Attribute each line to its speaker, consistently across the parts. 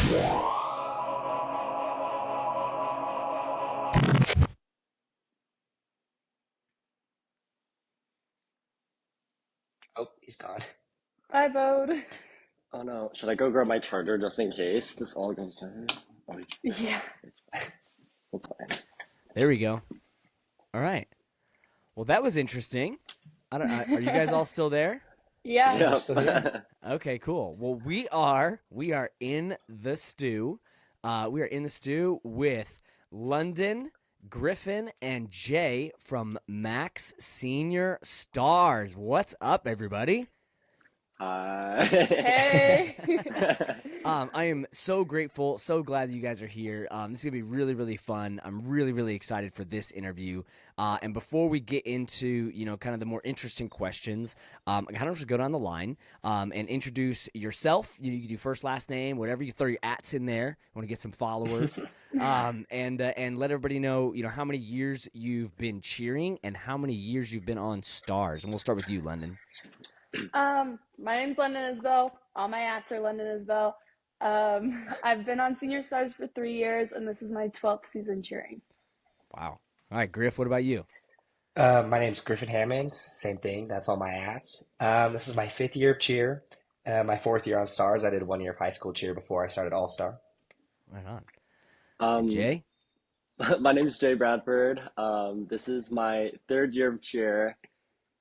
Speaker 1: Oh, he's gone.
Speaker 2: Bye, Bode.
Speaker 3: Oh no, should I go grab my charger just in case this all goes down? Oh, he's
Speaker 2: Yeah.
Speaker 3: it's fine. It's fine.
Speaker 4: There we go. All right. Well, that was interesting. Are you guys all still there?
Speaker 2: Yeah.
Speaker 1: Yeah, we're still here.
Speaker 3: Yep.
Speaker 4: Okay, cool. Well, we are in the stew. We are in the stew with Londyn, Griffen, and Jay from MACs Senior Starz. What's up, everybody?
Speaker 3: Hi.
Speaker 2: Hey.
Speaker 4: I am so grateful, so glad that you guys are here. This is gonna be really, really fun. I'm really, really excited for this interview. And before we get into, kind of the more interesting questions, I kind of just go down the line and introduce yourself. You can do first, last name, whatever. You throw your ats in there. Want to get some followers, and let everybody know, how many years you've been cheering and how many years you've been on Stars. And we'll start with you, Londyn.
Speaker 2: My name's Londyn Isbell. All my ats are Londyn Isbell. I've been on Senior Stars for 3 years, and this is my 12th season cheering.
Speaker 4: Wow. All right, Griff. What about you?
Speaker 1: My name's Griffin Hammond. Same thing. That's all my ads. This is my 5th year of cheer. My 4th year on Stars. I did 1 year of high school cheer before I started All Star.
Speaker 4: Right on.
Speaker 3: Um,
Speaker 4: Jay.
Speaker 3: my name is Jay Bradford. This is my 3rd year of cheer,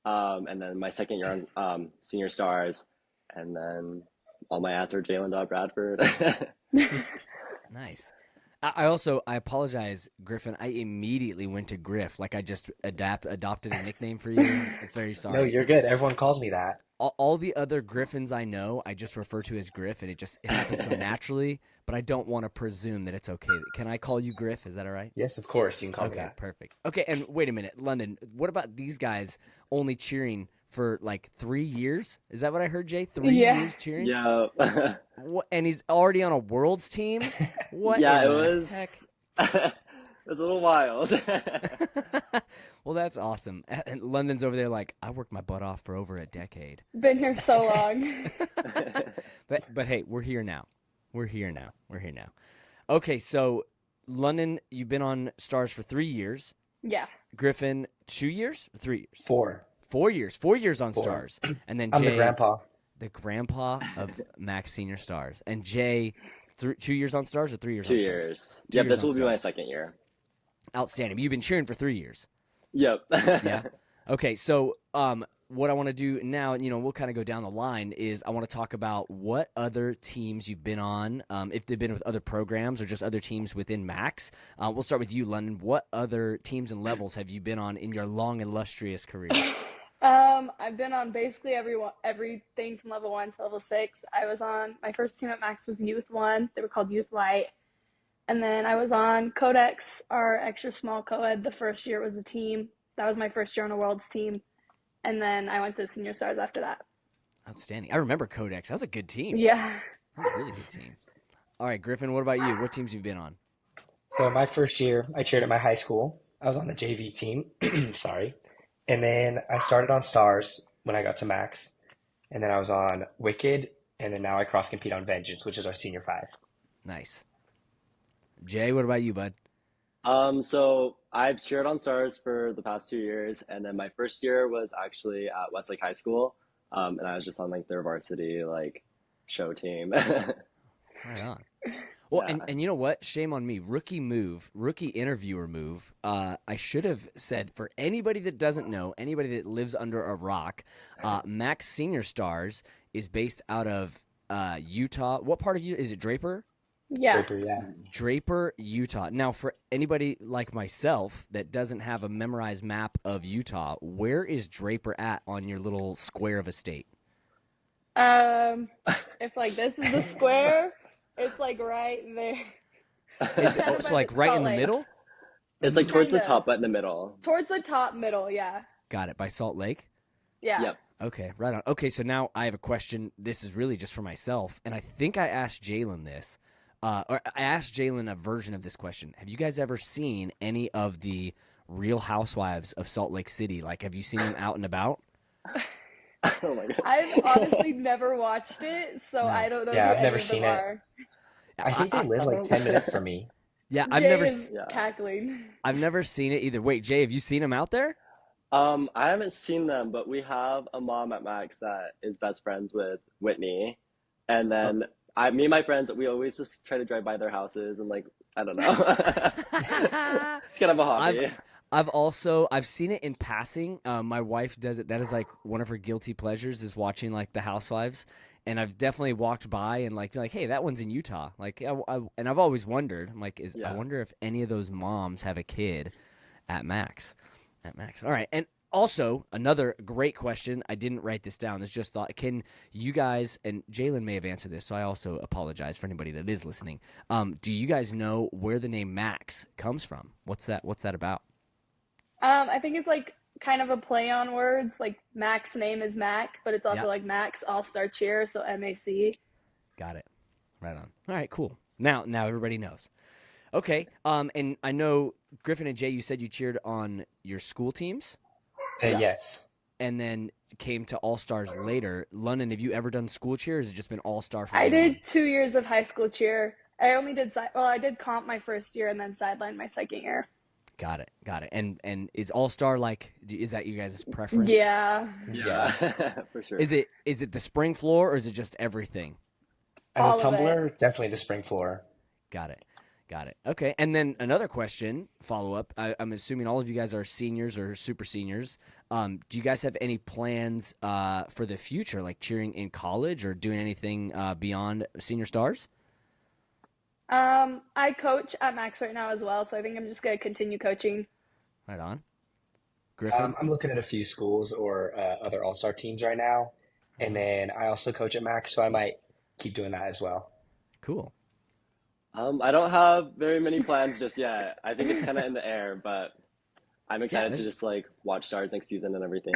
Speaker 3: and then my 2nd year on Senior Stars, and then all my ads are Jalen Bradford.
Speaker 4: Nice. I apologize, Griffin. I immediately went to Griff, like I just adopted a nickname for you. I'm very
Speaker 1: No,
Speaker 4: sorry.
Speaker 1: you're good. Everyone calls me that.
Speaker 4: All the other Griffins I know, I just refer to as Griff, and it happens so naturally. But I don't want to presume that it's okay. Can I call you Griff? Is that all right?
Speaker 1: Yes, of course. You can call me
Speaker 4: Okay,
Speaker 1: that.
Speaker 4: perfect. Okay, and wait a minute, Londyn. What about these guys only cheering for like 3 years? Is that what I heard, Jay? 3
Speaker 2: Yeah.
Speaker 4: years cheering?
Speaker 3: Yeah.
Speaker 4: What, and he's already on a world's team? What
Speaker 3: Yeah,
Speaker 4: in
Speaker 3: it
Speaker 4: the
Speaker 3: was
Speaker 4: heck?
Speaker 3: it was a little wild.
Speaker 4: Well, that's awesome. And London's over there like, I worked my butt off for over a decade.
Speaker 2: Been here so long.
Speaker 4: But hey, we're here now. We're here now. Okay, so Londyn, you've been on Stars for 3 years.
Speaker 2: Yeah.
Speaker 4: Griffin, 2 years? 3 years?
Speaker 1: 4.
Speaker 4: 4 years. 4 years on
Speaker 1: 4.
Speaker 4: Stars. And then
Speaker 1: I'm
Speaker 4: Jay,
Speaker 1: the grandpa.
Speaker 4: the grandpa of MACs Senior Stars. And Jay, 2 years on Stars or 3 years
Speaker 3: Two
Speaker 4: on Stars?
Speaker 3: years.
Speaker 4: 2
Speaker 3: Yep,
Speaker 4: years
Speaker 3: this
Speaker 4: on
Speaker 3: will be my
Speaker 4: Stars.
Speaker 3: 2nd year.
Speaker 4: Outstanding. You've been cheering for 3 years.
Speaker 3: Yep.
Speaker 4: Yeah. Okay, so what I want to do now, we'll kind of go down the line, is I want to talk about what other teams you've been on, if they've been with other programs or just other teams within MACs. We'll start with you, Londyn. What other teams and levels have you been on in your long, illustrious career?
Speaker 2: I've been on basically everything from level 1 to level 6. I was on, my first team at Max was Youth 1. They were called Youth Light. And then I was on Codex, our extra small co-ed. The first year was a team. That was my first year on a Worlds team. And then I went to Senior Stars after that.
Speaker 4: Outstanding. I remember Codex. That was a good team.
Speaker 2: Yeah.
Speaker 4: That was a really good team. All right, Griffin, what about you? What teams you've been on?
Speaker 1: So my first year, I cheered at my high school. I was on the JV team. Sorry. And then I started on Stars when I got to Max. And then I was on Wicked. And then now I cross-compete on Vengeance, which is our senior 5.
Speaker 4: Nice. Jay, what about you, bud?
Speaker 3: So I've cheered on Stars for the past 2 years, and then my first year was actually at Westlake High School, and I was just on like their varsity show team.
Speaker 4: Right on. Well,
Speaker 3: Yeah.
Speaker 4: and you know what? Shame on me. Rookie interviewer move. I should have said, for anybody that doesn't know, anybody that lives under a rock, MACs Senior Stars is based out of Utah. What part of Utah? Is it Draper?
Speaker 2: Yeah.
Speaker 1: Draper, yeah.
Speaker 4: Draper, Utah. Now, for anybody like myself that doesn't have a memorized map of Utah, where is Draper at on your little square of a state?
Speaker 2: If like this is the square, it's like right there.
Speaker 4: Is it,
Speaker 2: Kind of
Speaker 4: so
Speaker 2: by
Speaker 4: like
Speaker 2: the
Speaker 4: right
Speaker 2: Salt
Speaker 4: in the
Speaker 2: Lake.
Speaker 4: middle?
Speaker 3: It's like towards the
Speaker 2: Kind of.
Speaker 3: top, but in the middle.
Speaker 2: Towards the top middle, yeah.
Speaker 4: Got it. By Salt Lake?
Speaker 2: Yeah.
Speaker 3: Yep.
Speaker 4: Okay, right on. Okay, so now I have a question. This is really just for myself, and I think I asked Jalen this. Or I asked Jalen a version of this question. Have you guys ever seen any of the Real Housewives of Salt Lake City? Like, have you seen them out and about?
Speaker 3: Oh my gosh.
Speaker 2: I've honestly never watched it, so
Speaker 4: No.
Speaker 2: I don't know
Speaker 1: Yeah,
Speaker 2: who
Speaker 1: I've
Speaker 2: any
Speaker 1: never
Speaker 2: of them
Speaker 1: seen it.
Speaker 2: are.
Speaker 1: I think they live like 10 minutes from me.
Speaker 4: Yeah,
Speaker 2: Jay is
Speaker 3: Yeah.
Speaker 2: cackling.
Speaker 4: I've never seen it either. Wait, Jay, have you seen them out there?
Speaker 3: I haven't seen them, but we have a mom at Max that is best friends with Whitney, and
Speaker 4: Oh.
Speaker 3: then me and my friends, we always just try to drive by their houses and like, I don't know. It's kind of a
Speaker 4: I've
Speaker 3: hobby.
Speaker 4: I've seen it in passing. My wife does it. That is like one of her guilty pleasures is watching like the Housewives. And I've definitely walked by and like be like, hey, that one's in Utah. Like, and I've always wondered. I'm like, I
Speaker 3: Yeah.
Speaker 4: wonder if any of those moms have a kid at Max. At Max. All right. And also another great question. I didn't write this down. It's just thought. Can you guys, and Jalen may have answered this, so I also apologize for anybody that is listening. Do you guys know where the name Max comes from? What's that about?
Speaker 2: I think it's like kind of a play on words. Like Mac's name is Mac, but it's also
Speaker 4: Yep.
Speaker 2: like Max All-Star Cheer, so MAC.
Speaker 4: Got it. Right on. All right, cool. Now everybody knows. Okay. And I know Griffin and Jay, you said you cheered on your school teams
Speaker 3: Yeah.
Speaker 1: Yes.
Speaker 4: and then came to All Stars later. London, have you ever done school cheer or has it just been All Star from
Speaker 2: I
Speaker 4: day one?
Speaker 2: did 2 years of high school cheer. I only did I did comp my first year and then sideline my second year.
Speaker 4: Got it. And is All Star like, is that you guys' preference?
Speaker 2: Yeah,
Speaker 3: Yeah, for sure.
Speaker 4: Is it the spring floor or is it just everything?
Speaker 1: As
Speaker 2: all
Speaker 1: a
Speaker 2: of it.
Speaker 1: tumbler, definitely the spring floor.
Speaker 4: Got it. Okay. And then another question, follow up. I'm assuming all of you guys are seniors or super seniors. Do you guys have any plans for the future, like cheering in college or doing anything beyond Senior Stars?
Speaker 2: I coach at Max right now as well, so I think I'm just gonna continue coaching.
Speaker 4: Right on. Griffin?
Speaker 1: I'm looking at a few schools or other all-star teams right now. And then I also coach at Max, so I might keep doing that as well.
Speaker 4: Cool.
Speaker 3: I don't have very many plans just yet. I think it's kind of in the air, but I'm excited to
Speaker 4: there's-
Speaker 3: just like watch Stars next season and everything.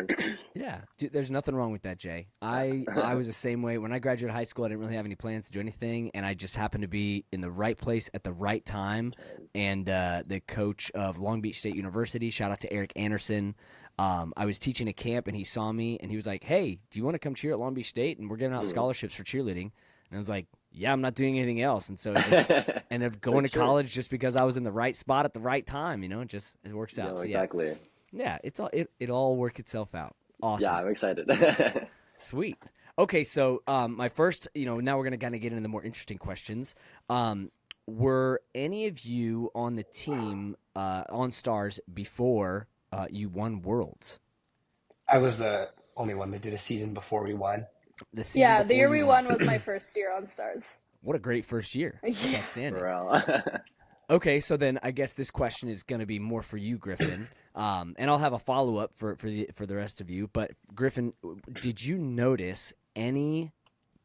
Speaker 4: Yeah, dude, there's nothing wrong with that, Jay. I was the same way. When I graduated high school, I didn't really have any plans to do anything, and I just happened to be in the right place at the right time. And the coach of Long Beach State University, shout out to Eric Anderson, I was teaching a camp, and he saw me, and he was like, hey, do you want to come cheer at Long Beach State? And we're giving out scholarships for cheerleading. And I was like, yeah, I'm not doing anything else. And so I just ended up going to
Speaker 3: sure.
Speaker 4: college just because I was in the right spot at the right time. You know, it works out.
Speaker 3: No,
Speaker 4: So,
Speaker 3: exactly.
Speaker 4: yeah, it all work itself out. Awesome.
Speaker 3: Yeah, I'm excited.
Speaker 4: Sweet. Okay, so my first, now we're going to kind of get into the more interesting questions. Were any of you on the team on Stars before you won Worlds?
Speaker 1: I was the only one that did a season before we won.
Speaker 4: The season
Speaker 2: Yeah, the
Speaker 4: before
Speaker 2: year
Speaker 4: you
Speaker 2: we won was my first year on Stars.
Speaker 4: What a great first year. That's
Speaker 2: Yeah.
Speaker 4: outstanding.
Speaker 3: For real.
Speaker 4: Okay, so then I guess this question is going to be more for you, Griffin, and I'll have a follow up for the rest of you. But Griffin, did you notice any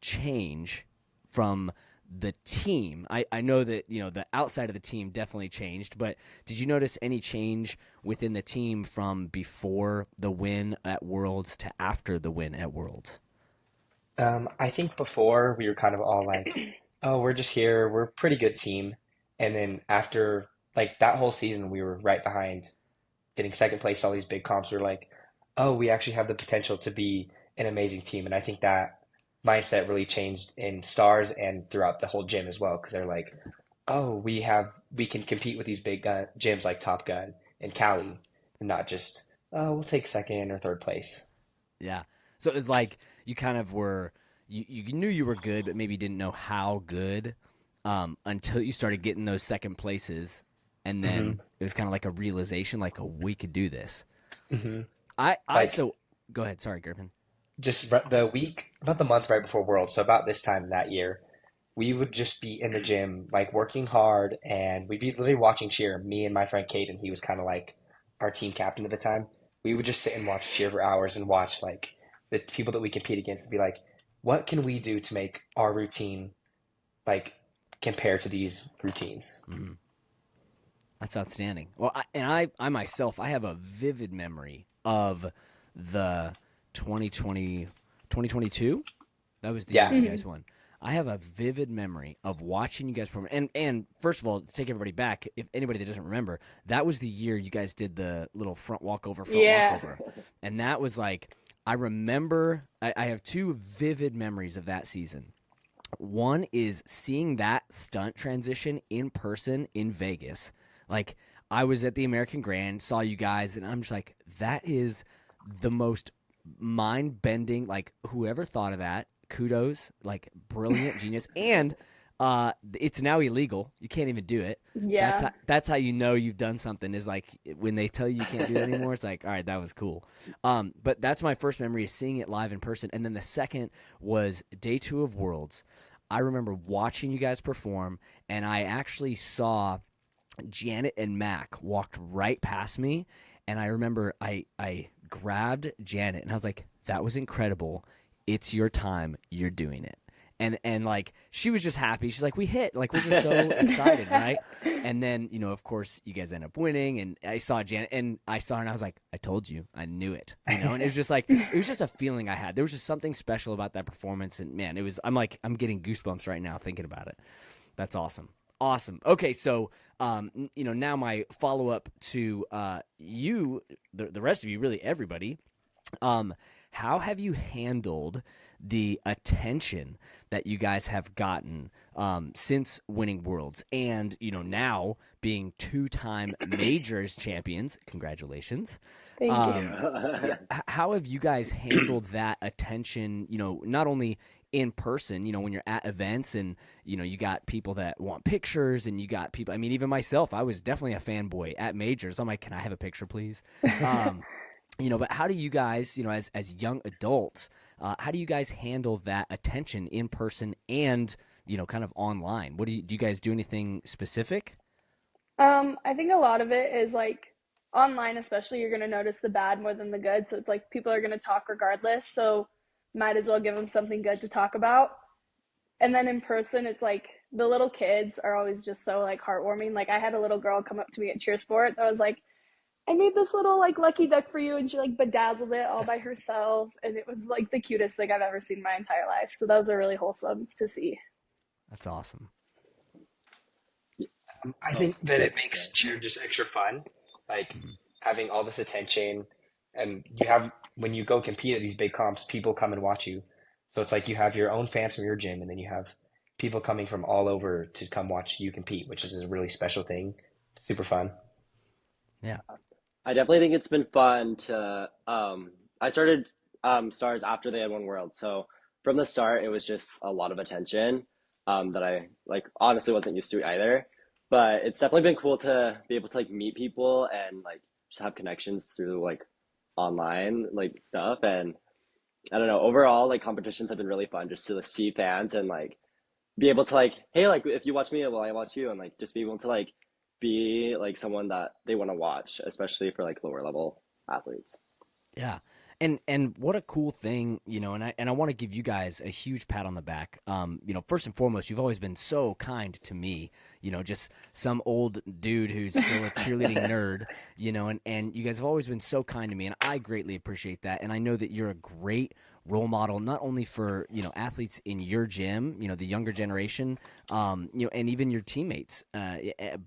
Speaker 4: change from the team? I know that the outside of the team definitely changed, but did you notice any change within the team from before the win at Worlds to after the win at Worlds?
Speaker 1: I think before we were kind of all like, oh, we're just here. We're a pretty good team. And then after like that whole season, we were right behind getting second place, all these big comps. We were like, oh, we actually have the potential to be an amazing team. And I think that mindset really changed in Stars and throughout the whole gym as well. Because they're like, oh, we can compete with these big gyms like Top Gun and Cali and not just, oh, we'll take second or third place.
Speaker 4: Yeah. So it was like you kind of were you knew you were good, but maybe didn't know how good until you started getting those second places, and then it was kind of like a realization, like, oh, we could do this.
Speaker 1: Mm-hmm.
Speaker 4: So go ahead. Sorry, Griffin.
Speaker 1: Just about the month right before Worlds, so about this time that year, we would just be in the gym, like working hard, and we'd be literally watching cheer. Me and my friend Caden, he was kind of like our team captain at the time. We would just sit and watch cheer for hours and watch like the people that we compete against and be like, what can we do to make our routine like compare to these routines?
Speaker 4: Mm-hmm. That's outstanding. Well, I myself, I have a vivid memory of the 2022. That was the year you guys won. I have a vivid memory of watching you guys perform. And first of all, to take everybody back, if anybody that doesn't remember, that was the year you guys did the little front walkover. And that was like, I remember, I have two vivid memories of that season. One is seeing that stunt transition in person in Vegas. Like, I was at the American Grand, saw you guys, and I'm just like, that is the most mind bending. Like, whoever thought of that, kudos, like, brilliant, genius. And it's now illegal. You can't even do it.
Speaker 2: Yeah.
Speaker 4: That's how you know you've done something, is like when they tell you can't do it anymore. It's like, all right, that was cool. But that's my first memory, is seeing it live in person. And then the second was day 2 of Worlds. I remember watching you guys perform, and I actually saw Janet and Mac walked right past me, and I remember I grabbed Janet, and I was like, that was incredible. It's your time. You're doing it. And like, she was just happy. She's like, we hit. Like, we're just so excited, right? And then, of course, you guys end up winning, and I saw Janet, and I saw her, and I was like, I told you. I knew it. And it was just like, it was just a feeling I had. There was just something special about that performance, and man, I'm getting goosebumps right now thinking about it. That's awesome. Awesome. Okay, so now my follow up to you, the rest of you, really everybody. How have you handled the attention that you guys have gotten since winning Worlds, and now being 2-time majors champions? Congratulations.
Speaker 2: Thank you.
Speaker 4: How have you guys handled that attention? Not only in person, when you're at events, and you got people that want pictures, and you got people. I mean, even myself, I was definitely a fanboy at majors. I'm like, can I have a picture, please? But how do you guys, as young adults, how do you guys handle that attention in person and, kind of online? What do you guys do anything specific?
Speaker 2: I think a lot of it is like online, especially, you're going to notice the bad more than the good. So it's like people are going to talk regardless. So might as well give them something good to talk about. And then in person, it's like the little kids are always just so like heartwarming. Like, I had a little girl come up to me at cheer sport that was like, I made this little like lucky duck for you, and she like bedazzled it all by herself, and it was like the cutest thing I've ever seen in my entire life. So those are really wholesome to see.
Speaker 4: That's awesome.
Speaker 1: I think that it makes cheer just extra fun, like having all this attention, and when you go compete at these big comps, people come and watch you. So it's like you have your own fans from your gym, and then you have people coming from all over to come watch you compete, which is a really special thing. Super fun.
Speaker 4: Yeah.
Speaker 3: I definitely think it's been fun to I started Stars after they had won World. So from the start it was just a lot of attention that I like honestly wasn't used to either. But it's definitely been cool to be able to like meet people and like just have connections through like online like stuff. And I don't know, overall like competitions have been really fun just to see fans and like be able to like, hey, like if you watch me, well I watch you, and like just be able to like be like someone that they want to watch, especially for like lower level athletes.
Speaker 4: Yeah. And what a cool thing, and I want to give you guys a huge pat on the back. First and foremost, you've always been so kind to me, just some old dude who's still a cheerleading nerd, and you guys have always been so kind to me, and I greatly appreciate that. And I know that you're a great role model, not only for, athletes in your gym, the younger generation, and even your teammates,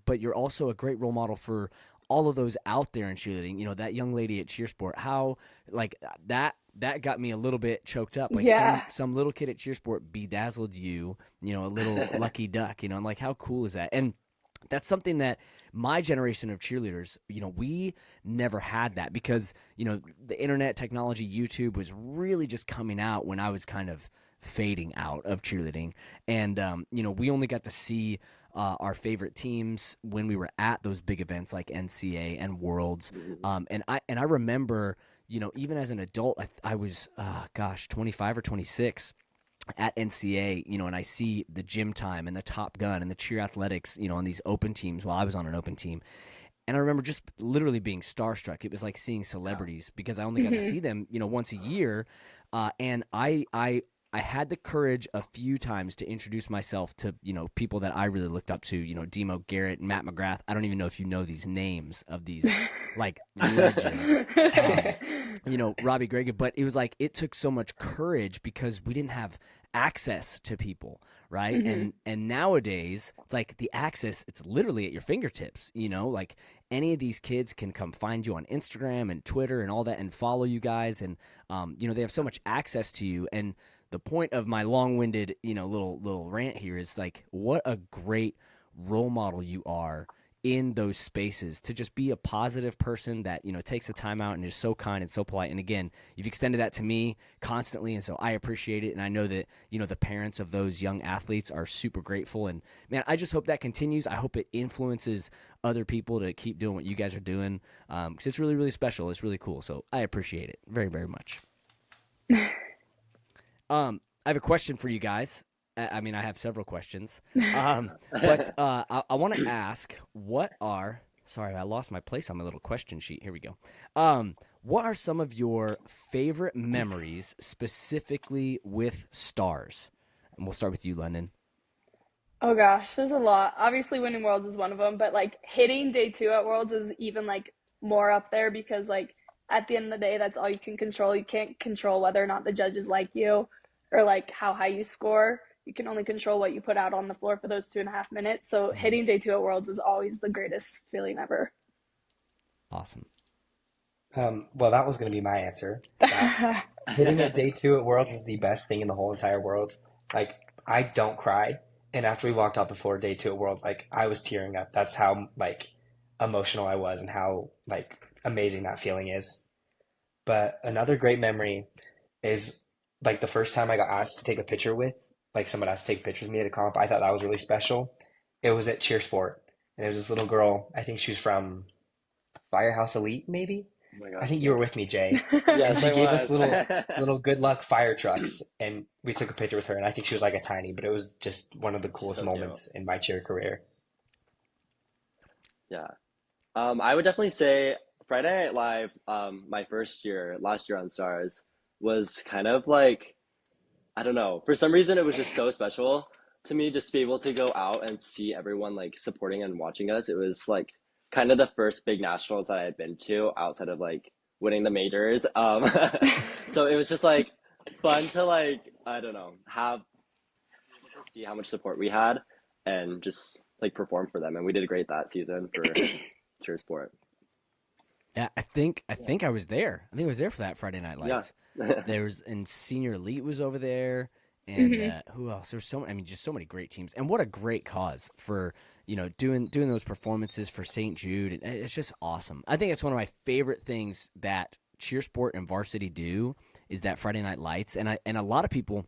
Speaker 4: but you're also a great role model for all of those out there in cheerleading. That young lady at Cheersport, how like that got me a little bit choked up. Like,
Speaker 2: Yeah.
Speaker 4: some little kid at Cheersport bedazzled you, a little lucky duck, and like, how cool is that? And that's something that my generation of cheerleaders, we never had that, because, the internet technology, YouTube was really just coming out when I was kind of fading out of cheerleading. And, we only got to see our favorite teams when we were at those big events like NCA and Worlds. And I remember, even as an adult, I was, 25 or 26 at NCA, and I see the gym time and the Top Gun and the cheer athletics, on these open teams while I was on an open team. And I remember just literally being starstruck. It was like seeing celebrities, because I only got to see them, once a year. And I had the courage a few times to introduce myself to, people that I really looked up to, Demo Garrett and Matt McGrath. I don't even know if you know these names of these like legends, Robbie Gregg, but it was like, it took so much courage because we didn't have access to people. Right. And nowadays it's like the access, it's literally at your fingertips, like any of these kids can come find you on Instagram and Twitter and all that and follow you guys. And, they have so much access to you. And the point of my long-winded, little rant here is like, what a great role model you are in those spaces to just be a positive person that, takes the time out and is so kind and so polite. And again, you've extended that to me constantly. And so I appreciate it. And I know that, the parents of those young athletes are super grateful. And man, I just hope that continues. I hope it influences other people to keep doing what you guys are doing. Cause it's really, really special. It's really cool. So I appreciate it very, very much. I have a question for you guys. I mean, I have several questions, but I want to ask, sorry, I lost my place on my little question sheet. Here we go. What are some of your favorite memories specifically with Starz? And we'll start with you, Londyn.
Speaker 2: Oh gosh, there's a lot. Obviously, winning Worlds is one of them, but like hitting day 2 at Worlds is even like more up there because like at the end of the day, that's all you can control. You can't control whether or not the judges like you or like how high you score. You can only control what you put out on the floor for those 2.5 minutes. So hitting day 2 at Worlds is always the greatest feeling ever.
Speaker 4: Awesome.
Speaker 1: Well, that was going to be my answer. Hitting a day 2 at Worlds is the best thing in the whole entire world. Like, I don't cry. And after we walked off the floor day 2 at Worlds, like, I was tearing up. That's how, like, emotional I was and how, like, amazing that feeling is. But another great memory is, like, the first time I got asked to take a picture with, like someone asked to take pictures with me at a comp. I thought that was really special. It was at Cheer Sport. And it was this little girl, I think she was from Firehouse Elite, maybe?
Speaker 3: Oh my God.
Speaker 1: I think you were with me, Jay.
Speaker 3: Yes,
Speaker 1: And she
Speaker 3: I
Speaker 1: gave us
Speaker 3: was.
Speaker 1: little good luck fire trucks, and we took a picture with her. And I think she was like a tiny, but it was just one of the coolest
Speaker 3: So cute.
Speaker 1: moments in my cheer career.
Speaker 3: Yeah. I would definitely say Friday Night Live, my last year on Stars, was kind of like, I don't know. For some reason, it was just so special to me just to be able to go out and see everyone like supporting and watching us. It was like kind of the first big nationals that I had been to outside of like winning the majors. So it was just like fun to like, I don't know, have to see how much support we had and just like perform for them. And we did great that season for Cheer Sport.
Speaker 4: Yeah, I think I was there. I think I was there for that Friday Night Lights.
Speaker 3: Yeah.
Speaker 4: There was, and Senior Elite was over there, and who else? There was just so many great teams, and what a great cause for doing those performances for St. Jude. And it's just awesome. I think it's one of my favorite things that Cheer Sport and Varsity do is that Friday Night Lights, and a lot of people,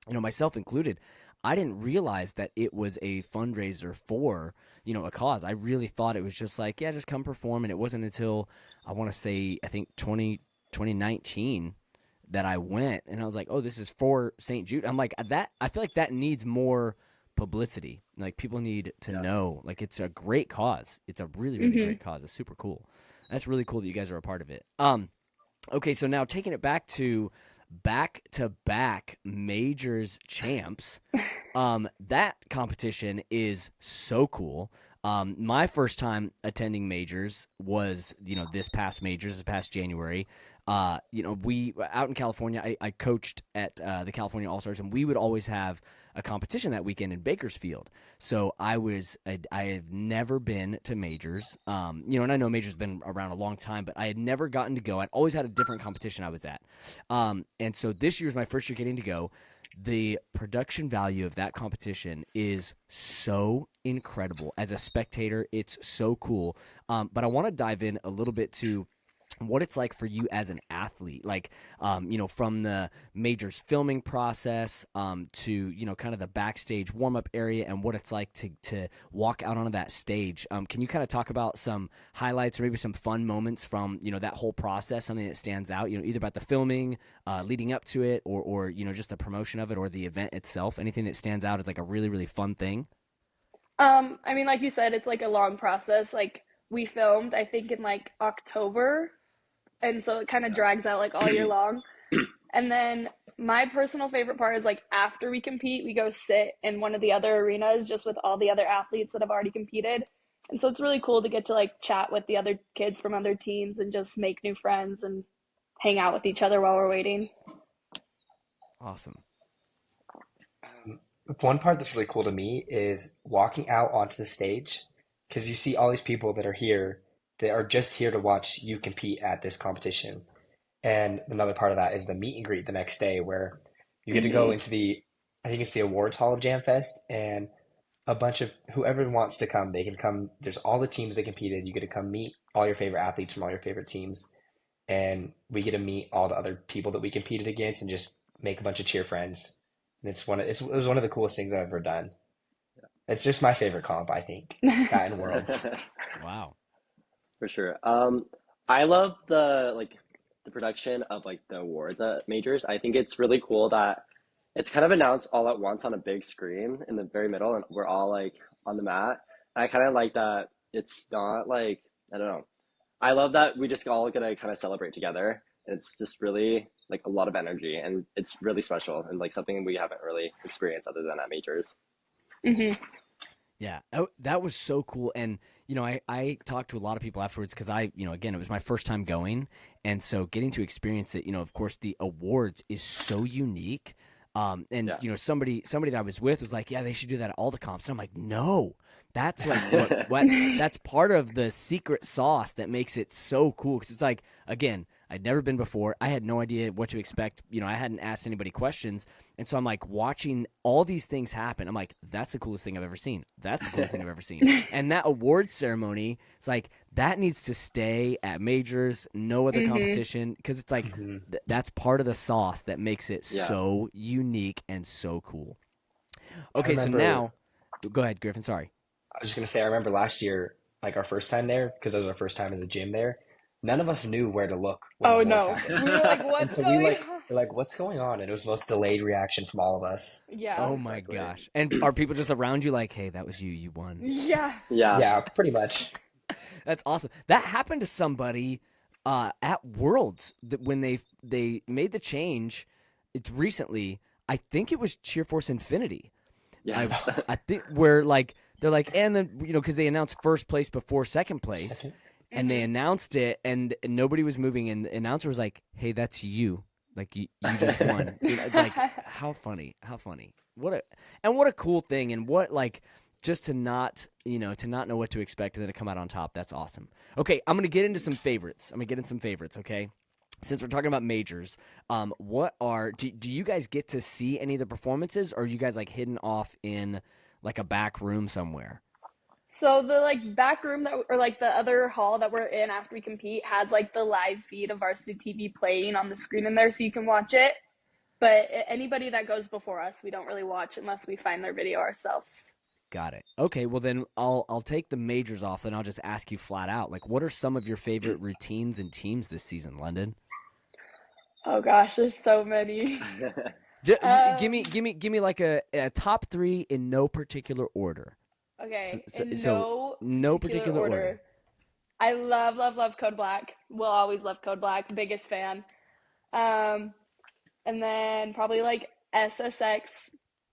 Speaker 4: myself included, I didn't realize that it was a fundraiser for a cause. I really thought it was just like, yeah, just come perform, and it wasn't until I want to say, I think 2019 that I went, and I was like, oh, this is for St. Jude. I'm like, I feel like that needs more publicity. Like, people need to know. Like, it's a great cause. It's a really, really great cause. It's super cool. That's really cool that you guys are a part of it. Okay, so now taking it back to back-to-back majors champs, that competition is so cool. My first time attending majors was, this past January. We out in California, I coached at the California All-Stars, and we would always have a competition that weekend in Bakersfield. So I have never been to majors, and I know majors have been around a long time, but I had never gotten to go. I'd always had a different competition I was at. And so this year's my first year getting to go. The production value of that competition is so incredible. As a spectator, it's so cool. But I want to dive in a little bit to what it's like for you as an athlete, like, from the majors filming process to, kind of the backstage warm-up area and what it's like to walk out onto that stage. Can you kind of talk about some highlights or maybe some fun moments from, that whole process, something that stands out, either about the filming leading up to it or just the promotion of it or the event itself, anything that stands out as like a really, really fun thing?
Speaker 2: I mean, like you said, it's like a long process. Like, we filmed, I think, in like October. And so it kind of drags out like all year long. And then my personal favorite part is like after we compete, we go sit in one of the other arenas just with all the other athletes that have already competed. And so it's really cool to get to like chat with the other kids from other teams and just make new friends and hang out with each other while we're waiting.
Speaker 4: Awesome.
Speaker 1: One part that's really cool to me is walking out onto the stage because you see all these people that are here that are just here to watch you compete at this competition. And another part of that is the meet and greet the next day where You get to go
Speaker 2: Mhm.
Speaker 1: into I think it's the Awards Hall of Jam Fest, and a bunch of whoever wants to come, they can come. There's all the teams that competed. You get to come meet all your favorite athletes from all your favorite teams, and we get to meet all the other people that we competed against and just make a bunch of cheer friends. And it was one of the coolest things I've ever done. It's just my favorite comp, I think. That and Worlds.
Speaker 4: Wow.
Speaker 3: For sure. I love the production of like the awards at majors. I think it's really cool that it's kind of announced all at once on a big screen in the very middle, and we're all like on the mat. And I kind of like that it's not like, I don't know. I love that we just all gonna kind of celebrate together. It's just really like a lot of energy, and it's really special and like something we haven't really experienced other than at majors.
Speaker 2: Mhm.
Speaker 4: Yeah, that was so cool. And, I talked to a lot of people afterwards because again, it was my first time going. And so getting to experience it, of course, the awards is so unique. And,
Speaker 3: Yeah.
Speaker 4: somebody that I was with was like, yeah, they should do that at all the comps. And I'm like, no, that's like that's part of the secret sauce that makes it so cool. Because it's like, again, I'd never been before. I had no idea what to expect. I hadn't asked anybody questions. And so I'm like watching all these things happen. I'm like, that's the coolest thing I've ever seen. That's the coolest thing I've ever seen. And that awards ceremony, it's like, that needs to stay at majors, no other competition. Because it's like, that's part of the sauce that makes it
Speaker 3: Yeah.
Speaker 4: so unique and so cool. Okay, so
Speaker 1: remember-
Speaker 4: now, go ahead, Griffin, sorry.
Speaker 1: I was just gonna say, I remember last year, like our first time there, because it was our first time as a gym there. None of us knew where to look when
Speaker 2: Oh
Speaker 1: awards
Speaker 2: no.
Speaker 1: happened.
Speaker 2: We were like,
Speaker 1: And
Speaker 2: what's
Speaker 1: so
Speaker 2: going
Speaker 1: we're
Speaker 2: on?
Speaker 1: like, what's going on? And it was the most delayed reaction from all of us.
Speaker 2: Yeah.
Speaker 4: Oh my
Speaker 3: exactly.
Speaker 4: gosh. And are people just around you like, hey, that was you won?
Speaker 2: Yeah.
Speaker 3: Yeah.
Speaker 1: Yeah, pretty much.
Speaker 4: That's awesome. That happened to somebody at Worlds when they made the change. It's recently. I think it was Cheerforce Infinity.
Speaker 3: Yeah.
Speaker 4: I think where like they're like, and then because they announced first place before second place, and they announced it, and nobody was moving, and the announcer was like, "Hey, that's you. Like you just won." It's like, how funny, what a cool thing, and what like just to not know what to expect and then to come out on top. That's awesome. Okay, I'm gonna get into some favorites. Okay. Since we're talking about majors, do you guys get to see any of the performances, or are you guys like hidden off in like a back room somewhere?
Speaker 2: So the like back room or like the other hall that we're in after we compete has like the live feed of Varsity TV playing on the screen in there, so you can watch it. But anybody that goes before us, we don't really watch unless we find their video ourselves.
Speaker 4: Got it. Okay, well then I'll take the majors off, and I'll just ask you flat out, like, what are some of your favorite routines and teams this season, Londyn?
Speaker 2: Oh gosh, there's so many.
Speaker 4: Give me like a top three in no particular order.
Speaker 2: Okay,
Speaker 4: So
Speaker 2: in
Speaker 4: no
Speaker 2: no
Speaker 4: particular order.
Speaker 2: I love Code Black. Will always love Code Black. Biggest fan. And then probably like SSX.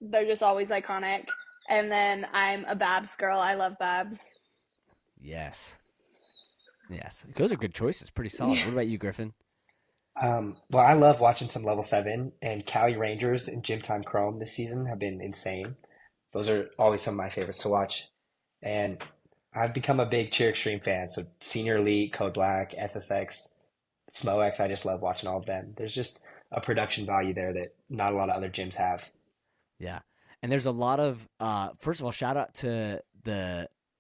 Speaker 2: They're just always iconic. And then I'm a Babs girl. I love Babs.
Speaker 4: Yes. Those are good choices. Pretty solid. What about you, Griffin?
Speaker 1: Well, I love watching some level 7, and Cali Rangers and Gym Time Chrome this season have been insane. Those are always some of my favorites to watch. And I've become a big Cheer Extreme fan. So Senior Elite, Code Black, SSX, SmoX, I just love watching all of them. There's just a production value there that not a lot of other gyms have.
Speaker 4: Yeah. And there's a lot of first of all, shout out to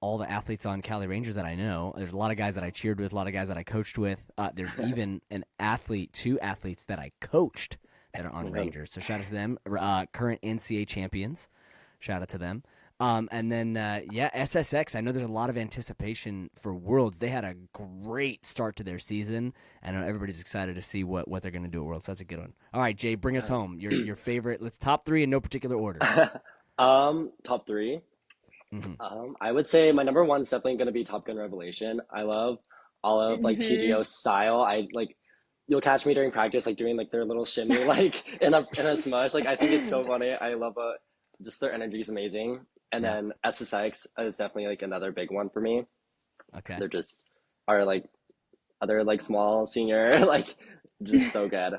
Speaker 4: all the athletes on Cali Rangers that I know. There's a lot of guys that I cheered with, a lot of guys that I coached with. There's even two athletes that I coached that are on Rangers. So shout out to them. Current NCAA champions. Shout out to them. And then, SSX, I know there's a lot of anticipation for Worlds. They had a great start to their season. I know everybody's excited to see what they're going to do at Worlds. So that's a good one. All right, Jay, bring us home. Your favorite. Let's top three in no particular order.
Speaker 3: Top three. I would say my number one is definitely going to be Top Gun Revelation. I love all of like TGO's style. You'll catch me during practice like doing like their little shimmy like in a smush. Like I think it's so funny. I love just their energy is amazing. And then SSX is definitely like another big one for me.
Speaker 4: Okay.
Speaker 3: They're just are like other like small senior like just so good.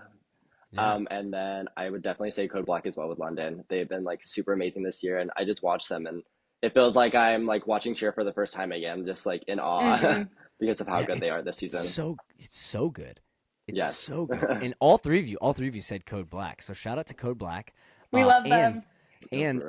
Speaker 4: Yeah.
Speaker 3: And then I would definitely say Code Black as well with Londyn. They've been like super amazing this year, and I just watched them, and it feels like I'm like watching cheer for the first time again, just like in awe because of how good they are this season.
Speaker 4: It's so good. It's
Speaker 3: Yes.
Speaker 4: so good. And all three of you said Code Black. So shout out to Code Black.
Speaker 2: We love them.
Speaker 4: And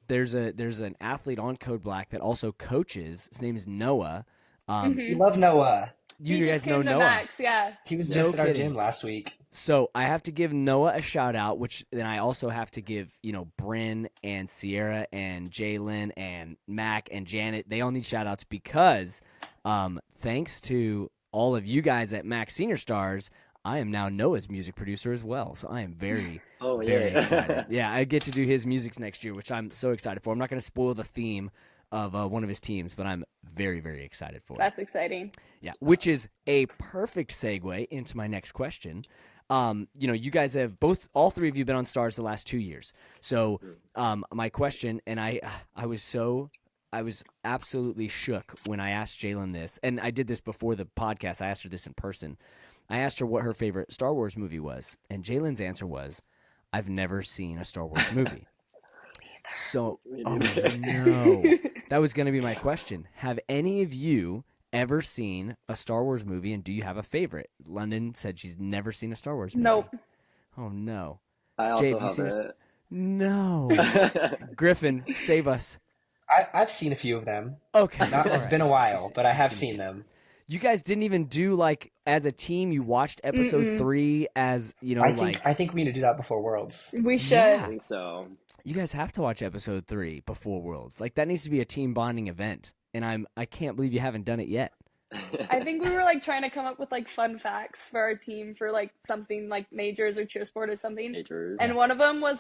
Speaker 4: there's an athlete on Code Black that also coaches. His name is Noah.
Speaker 1: We love Noah.
Speaker 4: You
Speaker 2: He
Speaker 4: guys
Speaker 2: just
Speaker 4: know
Speaker 2: came to
Speaker 4: Noah.
Speaker 2: Max, yeah.
Speaker 1: He was
Speaker 4: No
Speaker 1: just at our
Speaker 4: kidding.
Speaker 1: gym last week.
Speaker 4: So I have to give Noah a shout out, which then I also have to give, Bryn and Sierra and Jalen and Mac and Janet. They all need shout outs because thanks to all of you guys at MACs Senior Starz, I am now Noah's music producer as well. So I am very, very excited. Yeah, I get to do his music next year, which I'm so excited for. I'm not going to spoil the theme of one of his teams, but I'm very, very excited for it.
Speaker 2: That's exciting.
Speaker 4: Yeah, which is a perfect segue into my next question. You guys have all three of you been on Stars the last 2 years. So my question, and I was absolutely shook when I asked Jalen this, and I did this before the podcast. I asked her this in person. I asked her what her favorite Star Wars movie was, and Jalen's answer was, "I've never seen a Star Wars movie." So, oh no, that was going to be my question. Have any of you ever seen a Star Wars movie, and do you have a favorite? Londyn said she's never seen a Star Wars movie.
Speaker 2: Nope.
Speaker 4: Oh no.
Speaker 3: I also
Speaker 4: Jay, have you
Speaker 3: have
Speaker 4: seen
Speaker 3: it.
Speaker 4: No. Griffen, save us.
Speaker 1: I've seen a few of them.
Speaker 4: Okay.
Speaker 1: It's been a while, but I have seen them.
Speaker 4: You guys didn't even do as a team. You watched episode 3 as
Speaker 1: I think we need to do that before Worlds.
Speaker 2: We should.
Speaker 4: Yeah.
Speaker 3: I think so.
Speaker 4: You guys have to watch episode 3 before Worlds. That needs to be a team bonding event, and I can't believe you haven't done it yet.
Speaker 2: I think we were trying to come up with fun facts for our team for something like majors or cheer sport or something.
Speaker 3: Majors.
Speaker 2: And one of them was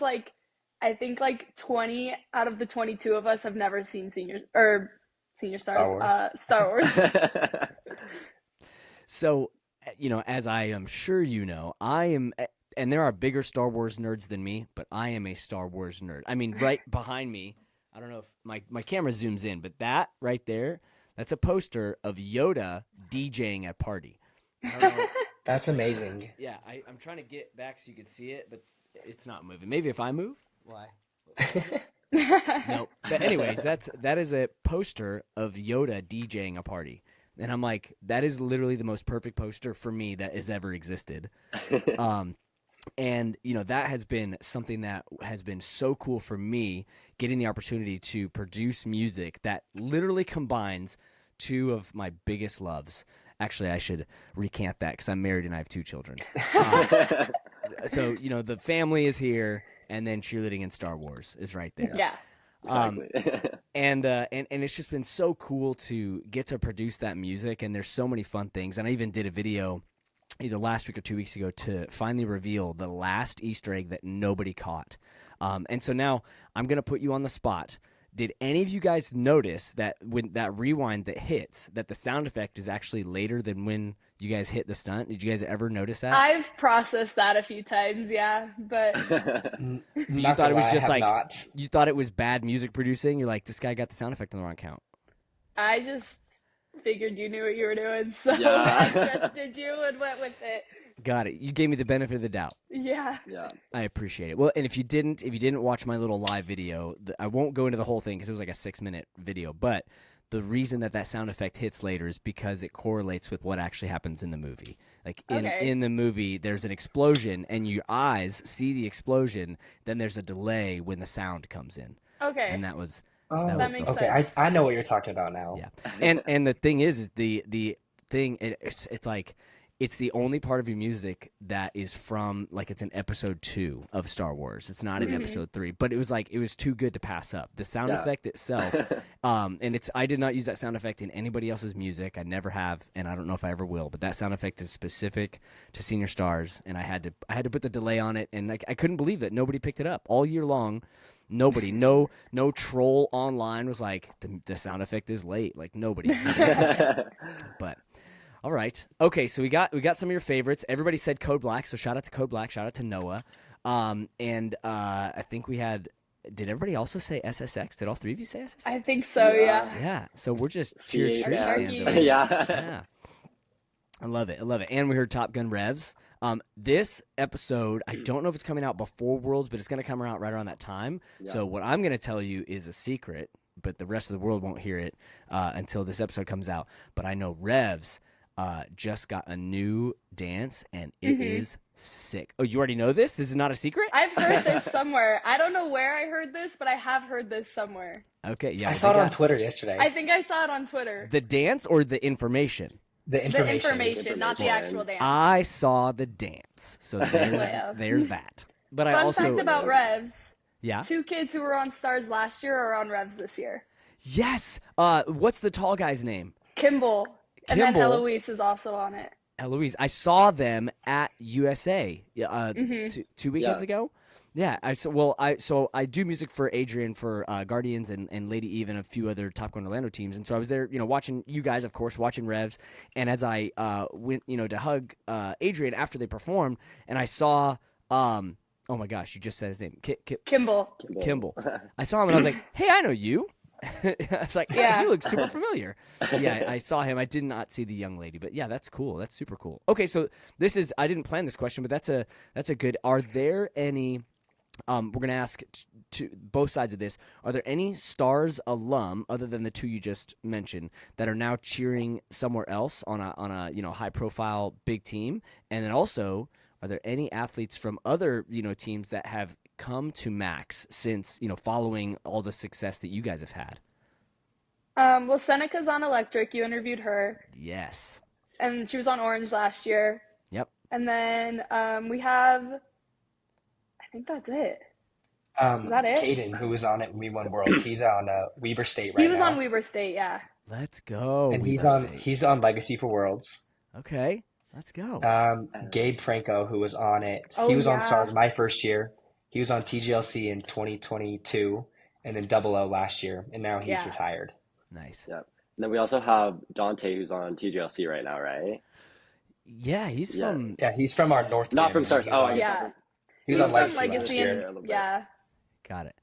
Speaker 2: I think 20 out of the 22 of us have never seen Senior Starz, Star Wars.
Speaker 4: So, as I am sure you know, I am, and there are bigger Star Wars nerds than me, but I am a Star Wars nerd. I mean, right behind me, I don't know if my camera zooms in, but that right there, that's a poster of Yoda DJing at party. I don't know.
Speaker 1: That's amazing.
Speaker 4: Yeah, I'm trying to get back so you can see it, but it's not moving. Maybe if I move? Why? Nope. But anyways, that is a poster of Yoda DJing a party. And I'm like, that is literally the most perfect poster for me that has ever existed. And, that has been something that has been so cool for me, getting the opportunity to produce music that literally combines two of my biggest loves. Actually, I should recant that because I'm married and I have 2 children. So, the family is here, and then cheerleading and Star Wars is right there.
Speaker 2: Yeah.
Speaker 3: Exactly.
Speaker 4: And it's just been so cool to get to produce that music, and there's so many fun things. And I even did a video either last week or 2 weeks ago to finally reveal the last Easter egg that nobody caught. And so now I'm going to put you on the spot. Did any of you guys notice that when that rewind that hits, that the sound effect is actually later than when you guys hit the stunt? Did you guys ever notice that?
Speaker 2: I've processed that a few times, yeah, but
Speaker 4: You thought it was just
Speaker 1: not.
Speaker 4: you thought it was bad music producing? You're like, this guy got the sound effect on the wrong count.
Speaker 2: I just figured you knew what you were doing, so
Speaker 3: Yeah.
Speaker 2: I trusted you and went with it.
Speaker 4: Got it. You gave me the benefit of the doubt.
Speaker 2: Yeah.
Speaker 3: Yeah.
Speaker 4: I appreciate it. Well, and if you didn't watch my little live video, I won't go into the whole thing because it was like a 6-minute video. But the reason that sound effect hits later is because it correlates with what actually happens in the movie. In the movie, there's an explosion, and your eyes see the explosion. Then there's a delay when the sound comes in.
Speaker 2: Okay.
Speaker 4: And that was
Speaker 2: That makes
Speaker 1: Okay,
Speaker 2: sense.
Speaker 1: I know what you're talking about now.
Speaker 4: yeah. And the thing is the thing it's like. It's the only part of your music that is from it's in episode 2 of Star Wars. It's not in episode 3, but it was too good to pass up. The sound effect itself, and I did not use that sound effect in anybody else's music. I never have, and I don't know if I ever will. But that sound effect is specific to Senior Starz, and I had to put the delay on it, and I couldn't believe that nobody picked it up all year long. Nobody, no troll online was like the sound effect is late. Nobody. But. All right. Okay, so we got some of your favorites. Everybody said Code Black, so shout out to Code Black, shout out to Noah. And I think we had did everybody also say SSX? Did all 3 of you say SSX?
Speaker 2: I think so, yeah.
Speaker 4: Yeah. So we're just cheer stands
Speaker 3: Yeah.
Speaker 4: over here.
Speaker 3: Yeah.
Speaker 4: I love it. I love it. And we heard Top Gun Revs. This episode, I don't know if it's coming out before Worlds, but it's going to come out right around that time.
Speaker 3: Yeah.
Speaker 4: So what I'm going to tell you is a secret, but the rest of the world won't hear it until this episode comes out. But I know Revs just got a new dance, and it is sick. Oh, you already know this? This is not a secret?
Speaker 2: I've heard this somewhere. I don't know where I heard this, but I have heard this somewhere.
Speaker 4: Okay, yeah.
Speaker 1: I saw it on Twitter yesterday.
Speaker 2: I think I saw it on Twitter.
Speaker 4: The dance or the information?
Speaker 1: The information.
Speaker 2: The information, not the actual dance.
Speaker 4: I saw the dance, so there's that. But
Speaker 2: Fun
Speaker 4: I also
Speaker 2: fact about Revs.
Speaker 4: Yeah.
Speaker 2: 2 kids who were on Stars last year are on Revs this year.
Speaker 4: Yes. What's the tall guy's name?
Speaker 2: Kimball. And then
Speaker 4: Kimball.
Speaker 2: Eloise is also on it.
Speaker 4: Eloise. I saw them at USA 2 weekends ago. Yeah. I do music for Adrian for Guardians and Lady Eve and a few other Top Gun Orlando teams, and so I was there, watching you guys, of course, watching Revs, and as I went, to hug Adrian after they performed, and I saw oh my gosh, you just said his name.
Speaker 2: Kimball.
Speaker 4: Kimball. I saw him and I was like, hey, I know you. I was like, yeah, you look super familiar. Yeah, I saw him. I did not see the young lady, but yeah, that's cool. That's super cool. Okay, so I didn't plan this question, but that's a good. Are there any? We're gonna ask to both sides of this. Are there any Stars alum other than the 2 you just mentioned that are now cheering somewhere else on a high profile big team? And then also, are there any athletes from other teams that have come to Max since following all the success that you guys have had?
Speaker 2: Well, Seneca's on Electric. You interviewed her.
Speaker 4: Yes.
Speaker 2: And she was on Orange last year.
Speaker 4: Yep.
Speaker 2: And then we have, I think that's it. Is that it?
Speaker 1: Caden, who was on it when we won Worlds, he's on Weber State right now.
Speaker 2: He was on Weber State, yeah.
Speaker 4: Let's go.
Speaker 1: And
Speaker 4: Weber
Speaker 1: he's on Legacy for Worlds.
Speaker 4: Okay, let's go.
Speaker 1: Gabe Franco, who was on it, he was on Stars my first year. He was on TGLC in 2022, and then Double O last year, and now he's retired.
Speaker 4: Nice.
Speaker 3: Yep. And then we also have Dante, who's on TGLC right now, right?
Speaker 4: Yeah, he's from.
Speaker 1: Yeah, he's from our North.
Speaker 3: Not from Stars. Oh,
Speaker 2: yeah.
Speaker 1: He was on Legacy last year.
Speaker 2: Yeah.
Speaker 4: Got it.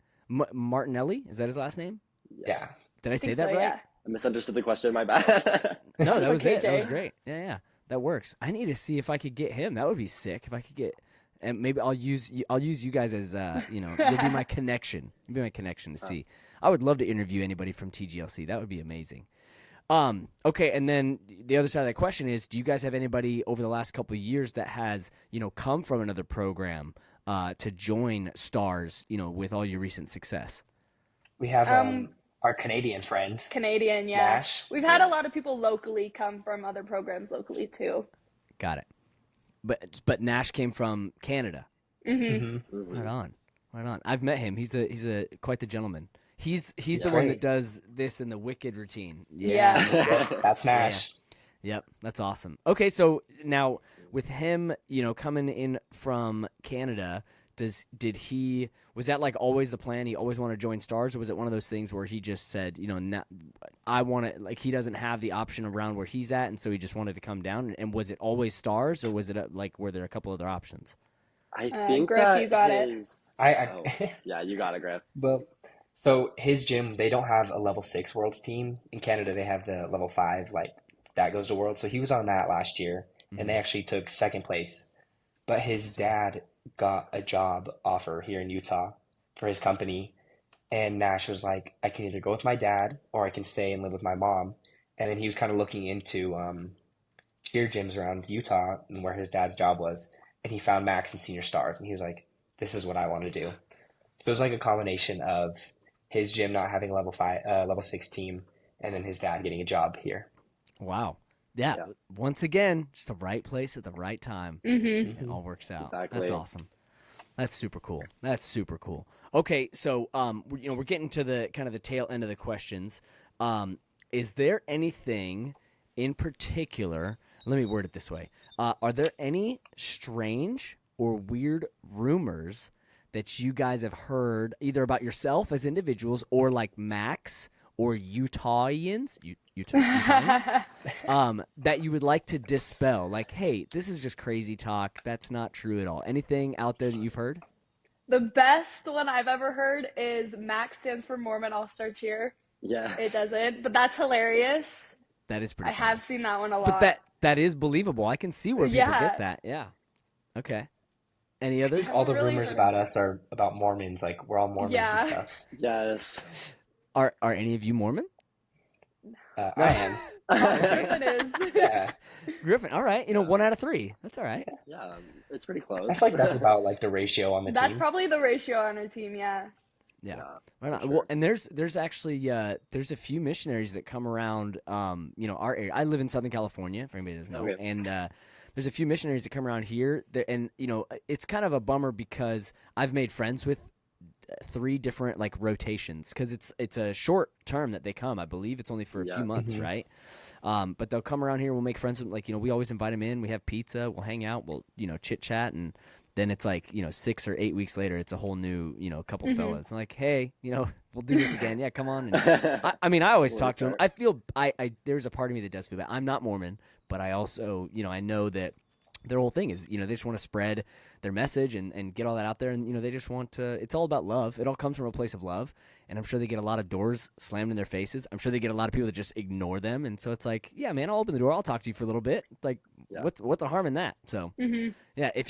Speaker 4: Martinelli, is that his last name?
Speaker 1: Yeah.
Speaker 4: Did I say that right?
Speaker 2: Yeah.
Speaker 3: I misunderstood the question. My bad.
Speaker 4: No, that was
Speaker 2: okay,
Speaker 4: it.
Speaker 2: Jay.
Speaker 4: That was great. Yeah, that works. I need to see if I could get him. That would be sick if I could get. And maybe I'll use you guys as you'll be my connection. You'll be my connection to see. I would love to interview anybody from TGLC. That would be amazing. Okay, and then the other side of that question is, do you guys have anybody over the last couple of years that has come from another program to join Stars? With all your recent success.
Speaker 1: We have our Canadian friend.
Speaker 2: Canadian, yeah.
Speaker 1: Nash.
Speaker 2: We've had a lot of people locally come from other programs locally too.
Speaker 4: Got it. But Nash came from Canada.
Speaker 2: Mm-hmm.
Speaker 4: Right on. I've met him. He's a quite the gentleman. He's the one that does this in the Wicked routine.
Speaker 2: Yeah.
Speaker 1: That's Nash.
Speaker 4: Yeah. Yep, that's awesome. Okay, so now with him, coming in from Canada, was that like always the plan? He always wanted to join Stars, or was it one of those things where he just said, I want to, like, he doesn't have the option around where he's at, and so he just wanted to come down? And was it always Stars, or was it were there a couple other options?
Speaker 3: I think
Speaker 2: Griff,
Speaker 3: that
Speaker 2: you got it.
Speaker 3: Yeah, you got it, Griff.
Speaker 1: Well, so his gym, they don't have a level 6 Worlds team. In Canada, they have the level 5, that goes to Worlds. So he was on that last year, and they actually took second place. But his dad got a job offer here in Utah for his company, and Nash was like, I can either go with my dad or I can stay and live with my mom. And then he was kind of looking into cheer gyms around Utah and where his dad's job was, and he found MACs and Senior Starz, and he was like, this is what I want to do. So it was like a combination of his gym not having a level 6 team, and then his dad getting a job here.
Speaker 4: Wow. Yeah. Once again, just the right place at the right time.
Speaker 2: Mm-hmm.
Speaker 4: It all works out.
Speaker 3: Exactly.
Speaker 4: That's awesome. That's super cool. Okay, so we're getting to the kind of the tail end of the questions. Is there anything in particular? Let me word it this way: are there any strange or weird rumors that you guys have heard, either about yourself as individuals or like Max or Utahians, that you would like to dispel? Like, hey, this is just crazy talk. That's not true at all. Anything out there that you've heard?
Speaker 2: The best one I've ever heard is MACs stands for Mormon All-Star Cheer.
Speaker 3: Yes.
Speaker 2: It doesn't, but that's hilarious.
Speaker 4: That is pretty
Speaker 2: I
Speaker 4: funny.
Speaker 2: have seen that one a lot.
Speaker 4: But that is believable. I can see where people get that. Yeah. Okay. Any others?
Speaker 1: All the
Speaker 2: really
Speaker 1: rumors
Speaker 2: heard.
Speaker 1: about us are about Mormons, like we're all Mormons
Speaker 2: Yeah.
Speaker 1: and stuff.
Speaker 3: Yes.
Speaker 4: Are any of you Mormon?
Speaker 1: I am.
Speaker 2: Griffen is.
Speaker 1: Yeah,
Speaker 4: Griffen. All right. 1 out of 3. That's all right.
Speaker 3: Yeah, it's pretty
Speaker 1: I
Speaker 3: close.
Speaker 1: feel like that's about like the ratio on the
Speaker 2: That's
Speaker 1: team.
Speaker 2: probably the ratio on our team, yeah.
Speaker 4: Yeah.
Speaker 3: Yeah,
Speaker 4: Right on.
Speaker 3: for
Speaker 4: Well,
Speaker 3: sure.
Speaker 4: and there's actually there's a few missionaries that come around our area. I live in Southern California, for anybody who doesn't know,
Speaker 3: Okay.
Speaker 4: and there's a few missionaries that come around here. And it's kind of a bummer because I've made friends with 3 different like rotations because it's a short term that they come. I believe it's only for a
Speaker 3: Yeah.
Speaker 4: few months,
Speaker 1: Mhm.
Speaker 4: right? But they'll come around here. We'll make friends with we always invite them in. We have pizza. We'll hang out. We'll chit chat and. Then it's like 6 or 8 weeks later, it's a whole new couple fellas. Like, hey, we'll do this again. Yeah, come on. And I mean, I always
Speaker 3: We'll
Speaker 4: talk to them.
Speaker 3: start.
Speaker 4: I feel there's a part of me that does feel bad. I'm not Mormon, but I also I know that their whole thing is they just want to spread their message and get all that out there, and they just want to. It's all about love. It all comes from a place of love, and I'm sure they get a lot of doors slammed in their faces. I'm sure they get a lot of people that just ignore them, and so it's like, yeah, man, I'll open the door. I'll talk to you for a little bit. It's like,
Speaker 3: Yeah.
Speaker 4: what's the harm in that? So.
Speaker 2: Mm-hmm.
Speaker 4: Yeah, if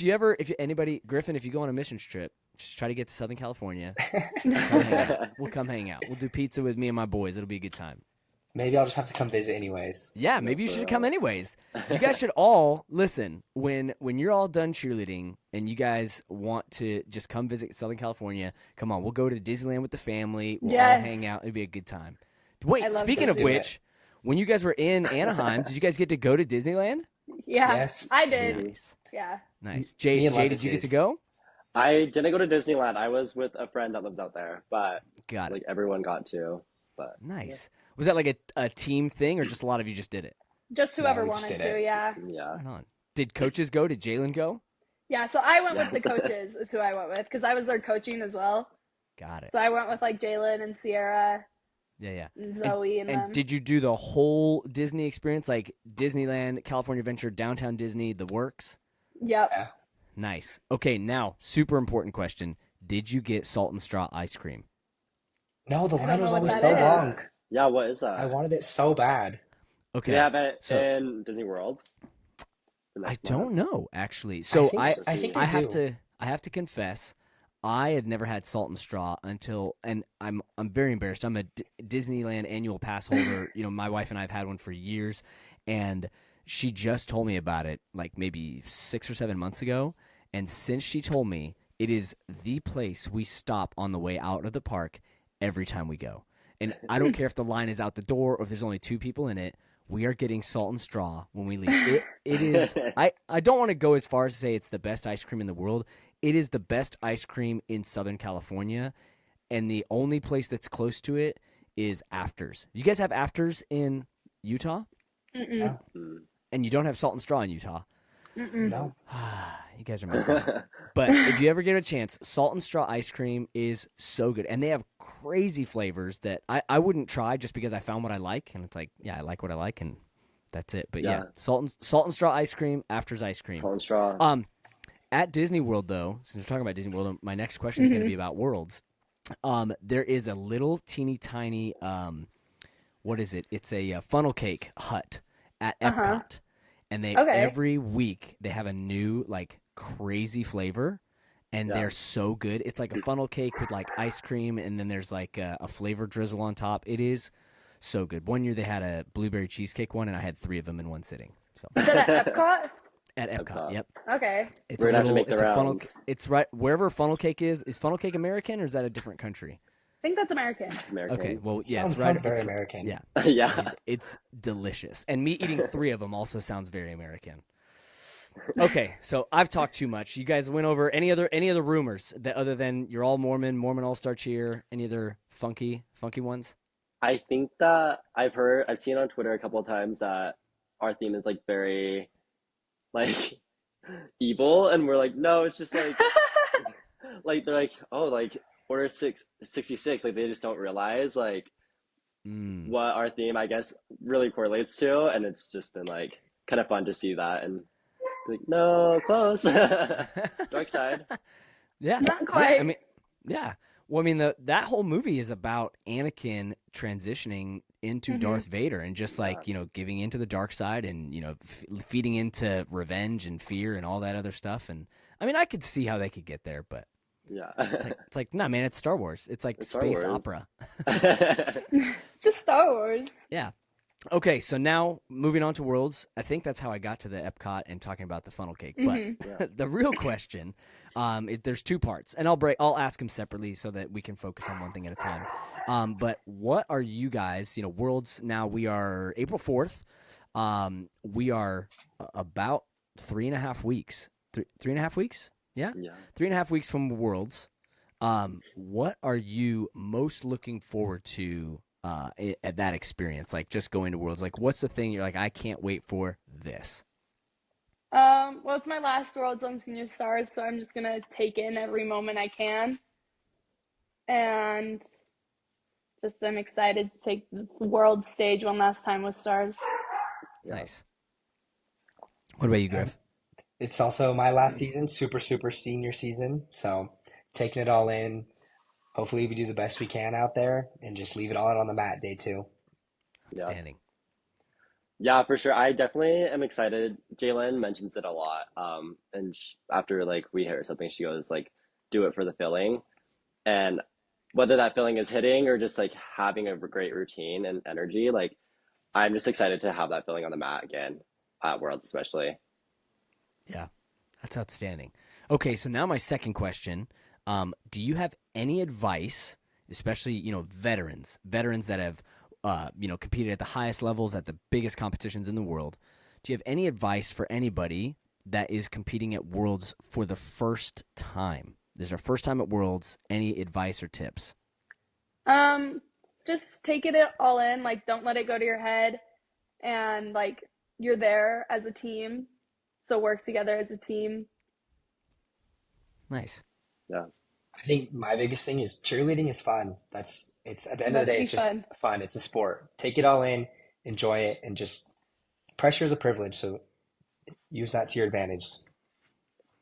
Speaker 4: anybody, Griffen, if you go on a missions trip, just try to get to Southern California. Come hang out. We'll come hang out. We'll do pizza with me and my boys. It'll be a good time.
Speaker 1: Maybe I'll just have to come visit anyways.
Speaker 4: Yeah, maybe you
Speaker 3: for
Speaker 4: should come
Speaker 3: real.
Speaker 4: anyways. You guys should all listen when you're all done cheerleading and you guys want to just come visit Southern California. Come on, we'll go to Disneyland with the family. We'll all
Speaker 2: Yes.
Speaker 4: hang out. It'll be a good time.
Speaker 2: I
Speaker 4: Wait,
Speaker 2: love
Speaker 4: speaking
Speaker 1: this.
Speaker 4: of which, when you guys were in Anaheim, did you guys get to go to Disneyland?
Speaker 2: Yeah,
Speaker 1: Yes.
Speaker 2: I did.
Speaker 4: Nice,
Speaker 2: Yeah.
Speaker 4: nice.
Speaker 1: Me
Speaker 4: Jay,
Speaker 1: and Londyn
Speaker 4: did you get
Speaker 1: did.
Speaker 4: to go?
Speaker 3: I didn't go to Disneyland. I was with a friend that lives out there, but
Speaker 4: Got it.
Speaker 3: like everyone got to. But
Speaker 4: Nice. Was that like a team thing, or just a lot of you just did it?
Speaker 2: Just whoever
Speaker 1: we just
Speaker 2: wanted
Speaker 1: did
Speaker 2: to,
Speaker 1: it.
Speaker 2: yeah.
Speaker 3: yeah,
Speaker 4: Right on. Did coaches go? Did Jalen go?
Speaker 2: Yeah, so I went with the
Speaker 3: Yes.
Speaker 2: coaches is who I went with because I was there coaching as well.
Speaker 4: Got it.
Speaker 2: So I went with like Jalen and Sierra
Speaker 4: Yeah.
Speaker 2: and Zoe and
Speaker 4: And
Speaker 2: them.
Speaker 4: did you do the whole Disney experience, like Disneyland, California Adventure, Downtown Disney, the works?
Speaker 2: Yep.
Speaker 1: Yeah.
Speaker 4: Nice. Okay, now super important question: did you get salt and straw ice cream?
Speaker 1: No, the
Speaker 2: I don't
Speaker 1: line
Speaker 2: know
Speaker 1: was
Speaker 2: what
Speaker 1: always
Speaker 2: that
Speaker 1: so
Speaker 2: is.
Speaker 1: long.
Speaker 3: yeah. What is that?
Speaker 1: I wanted it so bad.
Speaker 3: Do
Speaker 4: Okay.
Speaker 3: they have it
Speaker 4: so-
Speaker 3: in Disney World? The
Speaker 4: I
Speaker 3: next
Speaker 4: don't
Speaker 3: month?
Speaker 4: know actually. So
Speaker 1: think
Speaker 4: I
Speaker 1: so. I think
Speaker 4: I
Speaker 1: they
Speaker 4: have
Speaker 1: do.
Speaker 4: to confess, I had never had salt and straw until, and I'm very embarrassed. I'm a Disneyland annual pass holder. My wife and I have had one for years, and she just told me about it like maybe 6 or 7 months ago. And since she told me, it is the place we stop on the way out of the park every time we go. And I don't care if the line is out the door or if there's only 2 people in it. We are getting salt and straw when we leave. It is. I don't want to go as far as to say it's the best ice cream in the world. It is the best ice cream in Southern California, and the only place that's close to it is Afters. You guys have Afters in Utah,
Speaker 2: Mm-mm.
Speaker 3: Mm.
Speaker 4: and you don't have salt and straw in Utah.
Speaker 2: Mm-mm.
Speaker 1: No.
Speaker 4: You guys are missing out. But if you ever get a chance, salt and straw ice cream is so good. And they have crazy flavors that I wouldn't try just because I found what I like. And it's like, yeah, I like what I like, and that's it. But yeah,
Speaker 3: Yeah.
Speaker 4: salt and straw ice cream, Afters ice cream.
Speaker 3: Salt and straw.
Speaker 4: At Disney World, though, since we're talking about Disney World, my next question is going to be about worlds. There is a little teeny tiny, what is it? It's a funnel cake hut at Epcot. And they
Speaker 2: Okay.
Speaker 4: every week they have a new like crazy flavor, and
Speaker 3: Yeah.
Speaker 4: they're so good. It's like a funnel cake with like ice cream, and then there's like a flavor drizzle on top. It is so good. One year they had a blueberry cheesecake one, and I had 3 of them in one sitting. So
Speaker 2: Is that at Epcot?
Speaker 4: at Epcot,
Speaker 3: Epcot.
Speaker 4: yep.
Speaker 2: Okay.
Speaker 4: It's
Speaker 3: We're
Speaker 4: a
Speaker 3: gonna have to
Speaker 4: little.
Speaker 3: make the
Speaker 4: It's a funnel.
Speaker 3: rounds.
Speaker 4: It's right wherever funnel cake is. Is funnel cake American or is that a different country?
Speaker 2: I think that's American.
Speaker 3: American.
Speaker 4: Okay, well yeah,
Speaker 1: sounds,
Speaker 4: it's right.
Speaker 1: sounds very
Speaker 4: it's-
Speaker 1: American.
Speaker 4: Yeah,
Speaker 3: yeah.
Speaker 4: it's delicious, and me eating 3 of them also sounds very American. Okay, so I've talked too much. You guys went over any other rumors that other than you're all Mormon All-Star cheer, any other funky ones?
Speaker 3: I think that I've seen on Twitter a couple of times that our theme is like very like evil, and we're like, no, it's just like like they're like, oh, like Order 666, like they just don't realize like
Speaker 4: Mm.
Speaker 3: what our theme I guess really correlates to, and it's just been like kind of fun to see that and be like, no, close. Dark side.
Speaker 4: Yeah,
Speaker 2: Not
Speaker 4: yeah,
Speaker 2: quite.
Speaker 4: I mean, yeah. Well, I mean, that whole movie is about Anakin transitioning into Darth Vader and just like giving into the dark side and feeding into revenge and fear and all that other stuff. And I mean, I could see how they could get there, but
Speaker 3: Yeah.
Speaker 4: it's like nah, man, it's Star Wars. It's like
Speaker 3: It's Star
Speaker 4: space
Speaker 3: Wars.
Speaker 4: opera.
Speaker 2: Just Star Wars.
Speaker 4: Yeah. Okay, so now moving on to Worlds, I think that's how I got to the Epcot and talking about the funnel cake. But
Speaker 2: Hmm.
Speaker 3: Yeah.
Speaker 4: the real question, there's two parts, and I'll ask them separately so that we can focus on one thing at a time. But what are you guys? Worlds now. We are April 4th. We are about 3.5 weeks. 3.5 weeks. Yeah,
Speaker 3: Yeah.
Speaker 4: 3.5 weeks from Worlds. What are you most looking forward to at that experience? Like just going to Worlds. Like, what's the thing you're like, I can't wait for this?
Speaker 2: Well, it's my last Worlds on Senior Stars, so I'm just gonna take in every moment I can, and just I'm excited to take the world stage one last time with Stars.
Speaker 3: Yeah.
Speaker 4: Nice. What about you,
Speaker 1: Um,
Speaker 4: Griff?
Speaker 1: it's also my last season, super, super senior season. So taking it all in. Hopefully we do the best we can out there and just leave it all out on the mat day two.
Speaker 3: Yeah.
Speaker 4: Outstanding.
Speaker 3: Yeah, for sure. I definitely am excited. Jalen mentions it a lot. And after like we hear something, she goes like, "Do it for the filling." And whether that filling is hitting or just like having a great routine and energy, like I'm just excited to have that filling on the mat again at Worlds, especially.
Speaker 4: Yeah, that's outstanding. Okay, so now my second question: do you have any advice, especially veterans that have competed at the highest levels at the biggest competitions in the world? Do you have any advice for anybody that is competing at Worlds for the first time? This is their first time at Worlds. Any advice or tips?
Speaker 2: Um, just take it all in. Like, don't let it go to your head, and like you're there as a team, so work together as a team.
Speaker 4: Nice.
Speaker 3: Yeah.
Speaker 1: I think my biggest thing is cheerleading is fun. It's at the end of the
Speaker 2: That'd
Speaker 1: day,
Speaker 2: be
Speaker 1: it's just
Speaker 2: fun.
Speaker 1: fun. It's a sport. Take it all in, enjoy it, and just pressure is a privilege. So use that to your advantage.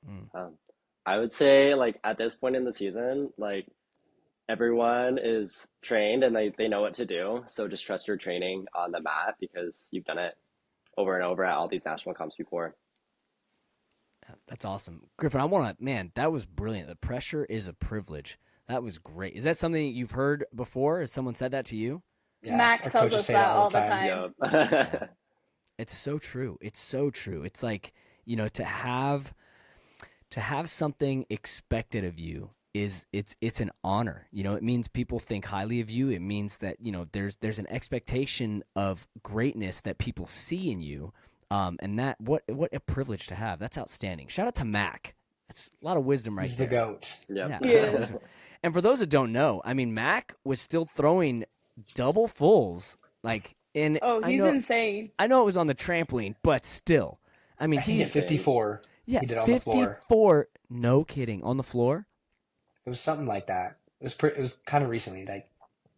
Speaker 4: Mm.
Speaker 3: Um, I would say like at this point in the season, like everyone is trained and they know what to do. So just trust your training on the mat because you've done it over and over at all these national comps before.
Speaker 4: That's awesome. Griffin, I want to, man, that was brilliant. The pressure is a privilege. That was great. Is that something you've heard before? Has someone said that to you?
Speaker 1: Yeah,
Speaker 2: Mac
Speaker 1: our
Speaker 2: tells
Speaker 1: coaches
Speaker 2: us
Speaker 1: say that
Speaker 2: that
Speaker 1: all
Speaker 2: all
Speaker 1: the
Speaker 2: the
Speaker 1: time.
Speaker 2: time.
Speaker 3: Yep.
Speaker 4: Yeah. It's so true. It's so true. It's like, to have something expected of you it's an honor. It means people think highly of you. It means that there's an expectation of greatness that people see in you, and that what a privilege to have. That's outstanding. Shout out to Mac. That's a lot of wisdom right
Speaker 1: He's the
Speaker 4: there.
Speaker 1: GOAT.
Speaker 3: Yep.
Speaker 4: Yeah,
Speaker 2: He
Speaker 4: a lot of
Speaker 2: is.
Speaker 4: wisdom. And for those that don't know, I mean, Mac was still throwing double fulls, like, and
Speaker 2: Oh,
Speaker 4: I
Speaker 2: he's
Speaker 4: know
Speaker 2: insane.
Speaker 4: I know it was on the trampoline, but still, I mean,
Speaker 1: I think at
Speaker 4: he's,
Speaker 3: Insane.
Speaker 1: 54,
Speaker 4: yeah,
Speaker 1: he did on the floor.
Speaker 4: 54. No kidding, on the floor.
Speaker 1: It was something like that. It was kind of recently, like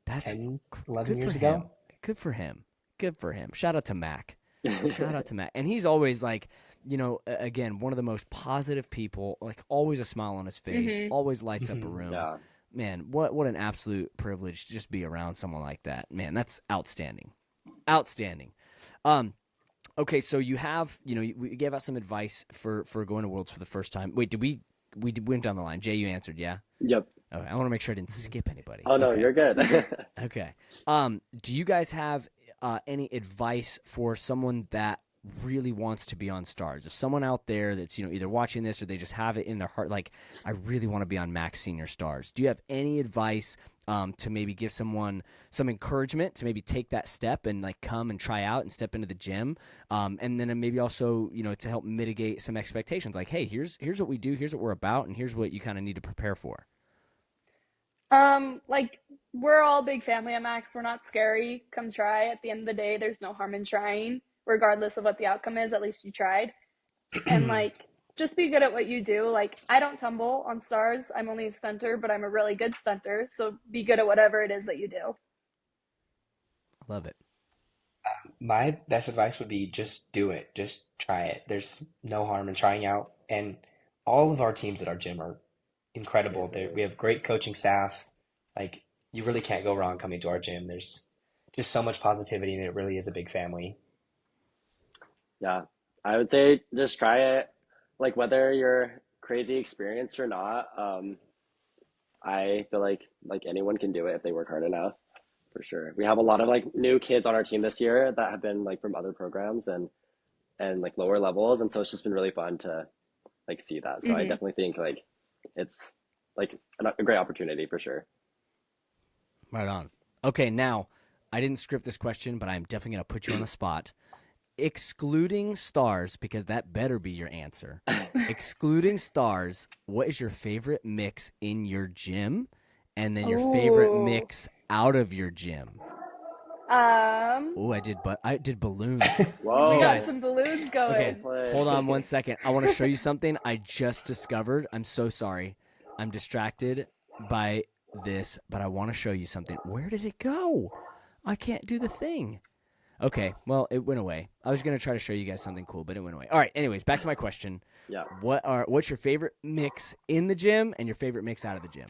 Speaker 4: That's
Speaker 1: 10, 11
Speaker 4: good for
Speaker 1: years ago.
Speaker 4: him. Good for him. Good for him. Shout out to Mac. Shout out to Mac. And he's always like, again, one of the most positive people, like always a smile on his face,
Speaker 2: Hmm.
Speaker 4: always lights up a
Speaker 1: Mhm.
Speaker 4: room.
Speaker 3: Yeah.
Speaker 4: Man, what an absolute privilege to just be around someone like that. Man, that's outstanding. Outstanding. Um, okay, so you have, we gave out some advice for going to Worlds for the first time. Wait, did we went down the line? Jay, you answered, yeah?
Speaker 3: Yep.
Speaker 4: Okay, I want to make sure I didn't skip anybody.
Speaker 3: Oh no,
Speaker 4: Okay.
Speaker 3: you're good.
Speaker 4: Okay. Do you guys have any advice for someone that really wants to be on Stars? If someone out there that's either watching this or they just have it in their heart, like I really want to be on MACs Senior Starz. Do you have any advice to maybe give someone some encouragement to maybe take that step and like come and try out and step into the gym, and then maybe also to help mitigate some expectations? Like, hey, here's what we do, here's what we're about, and here's what you kind of need to prepare for.
Speaker 2: Like we're all big family at Max. We're not scary. Come try. At the end of the day, there's no harm in trying, regardless of what the outcome is. At least you tried. And like just be good at what you do. Like I don't tumble on stars. I'm only a stunter, but I'm a really good stunter. So be good at whatever it is that you do.
Speaker 4: Love it.
Speaker 1: My best advice would be just do it. Just try it. There's no harm in trying out. And all of our teams at our gym are incredible. We have great coaching staff. Like you really can't go wrong coming to our gym. There's just so much positivity and it really is a big family.
Speaker 3: Yeah. I would say just try it. Like whether you're crazy experienced or not, I feel like anyone can do it if they work hard enough, for sure. We have a lot of like new kids on our team this year that have been like from other programs and like lower levels, and so it's just been really fun to like see that. So I
Speaker 2: Hmm.
Speaker 3: definitely think like it's like a great opportunity for sure.
Speaker 4: Right on. Okay, now I didn't script this question, but I'm definitely going to put you on the spot. Excluding stars, because that better be your answer. Excluding stars, what is your favorite mix in your gym? And then your favorite
Speaker 2: Ooh.
Speaker 4: mix out of your gym?
Speaker 2: Um,
Speaker 4: Oh, I did balloons.
Speaker 2: we
Speaker 4: You
Speaker 2: got
Speaker 3: Whoa,
Speaker 4: guys,
Speaker 2: some balloons
Speaker 4: okay,
Speaker 3: well
Speaker 2: going.
Speaker 4: hold on one
Speaker 3: played.
Speaker 4: second. I want to show you something I just discovered. I'm so sorry. I'm distracted by this, but I want to show you something. Where did it go? I can't do the thing. Okay, well, it went away. I was gonna try to show you guys something cool, but it went away. All right. Anyways, back to my question.
Speaker 3: Yeah.
Speaker 4: What's your favorite mix in the gym and your favorite mix out of the gym?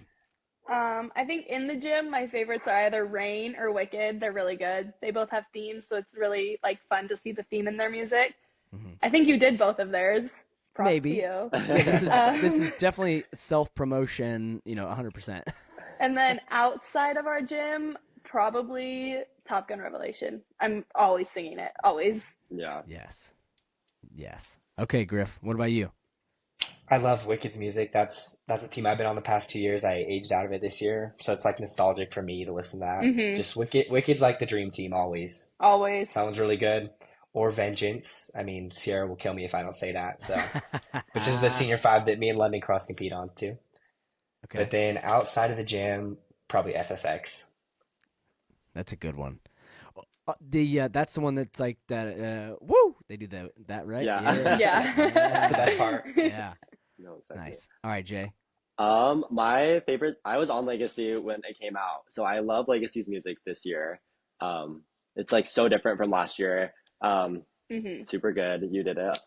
Speaker 2: I think in the gym, my favorites are either Rain or Wicked. They're really good. They both have themes, so it's really like fun to see the theme in their music.
Speaker 4: Hmm.
Speaker 2: I think you did both of theirs. Props to
Speaker 4: Maybe.
Speaker 2: you.
Speaker 4: Yeah, this is
Speaker 2: Um,
Speaker 4: definitely self promotion. 100%.
Speaker 2: and then outside of our gym, probably Top Gun Revelation. I'm always singing it. Always.
Speaker 3: Yeah.
Speaker 4: Yes. Yes. Okay, Griff. What about you?
Speaker 1: I love Wicked's music. That's a team I've been on the past 2 years. I aged out of it this year, so it's like nostalgic for me to listen to that.
Speaker 2: Hmm.
Speaker 1: Just Wicked's like the dream team always.
Speaker 2: Always.
Speaker 1: Sounds really good. Or Vengeance. I mean, Sierra will kill me if I don't say that. So, which is the senior five that me and Londyn cross compete on too.
Speaker 4: Okay,
Speaker 1: But then outside of the gym, probably SSX.
Speaker 4: that's a good one. That's the one that's like that. Woo! They do that right?
Speaker 3: Yeah.
Speaker 2: Yeah.
Speaker 1: That's the best part.
Speaker 4: Yeah.
Speaker 3: No, exactly.
Speaker 4: Nice. All right, Jay.
Speaker 3: My favorite, I was on Legacy when it came out, so I love Legacy's music this year. It's like so different from last year.
Speaker 2: Hmm.
Speaker 3: Super good. You did it.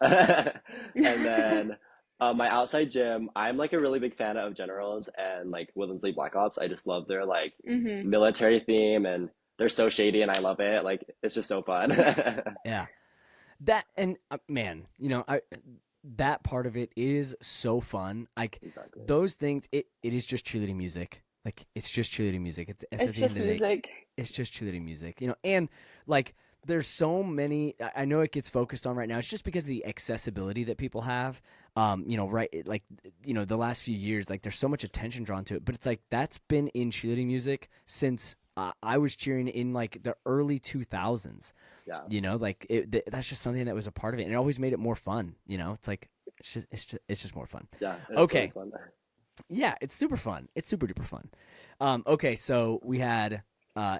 Speaker 3: And then my outside gym, I'm like a really big fan of Generals and like Woodlands League Black Ops. I just love their like
Speaker 2: Hmm.
Speaker 3: military theme, and they're so shady and I love it. Like it's just so fun.
Speaker 4: Yeah. That and man, that part of it is so fun. Like
Speaker 3: Exactly.
Speaker 4: those things, it is just cheerleading music. Like it's just cheerleading music. It's at
Speaker 2: It's
Speaker 4: the end
Speaker 2: just
Speaker 4: of the day,
Speaker 2: music.
Speaker 4: it's just cheerleading music. And like there's so many. I know it gets focused on right now. It's just because of the accessibility that people have. Right? The last few years, like there's so much attention drawn to it. But it's like that's been in cheerleading music since I was cheering in like the early 2000s.
Speaker 3: Yeah.
Speaker 4: That's just something that was a part of it, and it always made it more fun. It's like it's just more fun.
Speaker 3: Yeah.
Speaker 4: Okay.
Speaker 3: It's fun.
Speaker 4: Yeah, it's super fun. It's super duper fun. Okay, so we had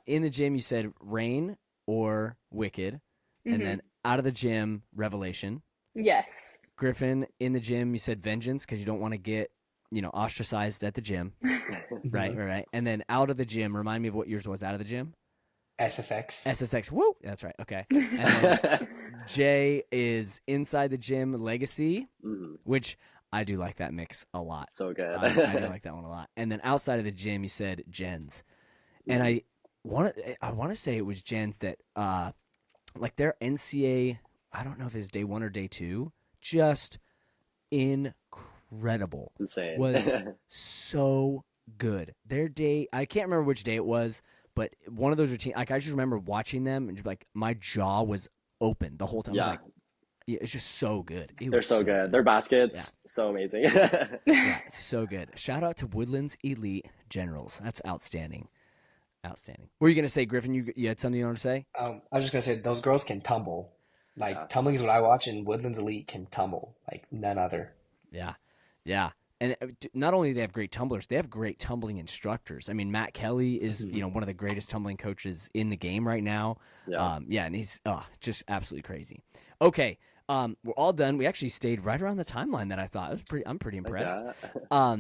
Speaker 4: in the gym. You said Rain or Wicked, and
Speaker 2: Hmm.
Speaker 4: then out of the gym, Revelation.
Speaker 2: Yes.
Speaker 4: Griffen in the gym. You said Vengeance because you don't want to get ostracized at the gym. Right,
Speaker 1: Mhm.
Speaker 4: right. And then out of the gym. Remind me of what yours was out of the gym.
Speaker 1: SSX.
Speaker 4: SSX. Woo! That's right. Okay. And then Jay is inside the gym. Legacy,
Speaker 3: Mhm.
Speaker 4: which I do like that mix a lot.
Speaker 3: So good.
Speaker 4: I do like that one a lot. And then outside of the gym, you said Gens, and I want to say it was Gens that like their NCA. I don't know if it's day 1 or day 2. Just incredible.
Speaker 3: Insane.
Speaker 4: Was so good. Their day, I can't remember which day it was, but one of those routines. Like I just remember watching them and just like my jaw was open the whole time. I was
Speaker 3: Yeah.
Speaker 4: like, yeah, it's just so good. It
Speaker 3: They're
Speaker 4: was
Speaker 3: so good. Their baskets, so amazing.
Speaker 4: Yeah, it's so good. Shout out to Woodlands Elite Generals. That's outstanding. Outstanding. What were you gonna say, Griffin? You had something you wanted to say?
Speaker 1: I was just gonna say those girls can tumble. Like
Speaker 3: Yeah.
Speaker 1: tumbling is what I watch, and Woodlands Elite can tumble like none other.
Speaker 4: Yeah, yeah. And not only do they have great tumblers, they have great tumbling instructors. I mean, Matt Kelly is
Speaker 1: Mhm.
Speaker 4: one of the greatest tumbling coaches in the game right now.
Speaker 3: Yeah.
Speaker 4: And he's just absolutely crazy. Okay, we're all done. We actually stayed right around the timeline that I thought. I'm pretty impressed.
Speaker 3: Yeah.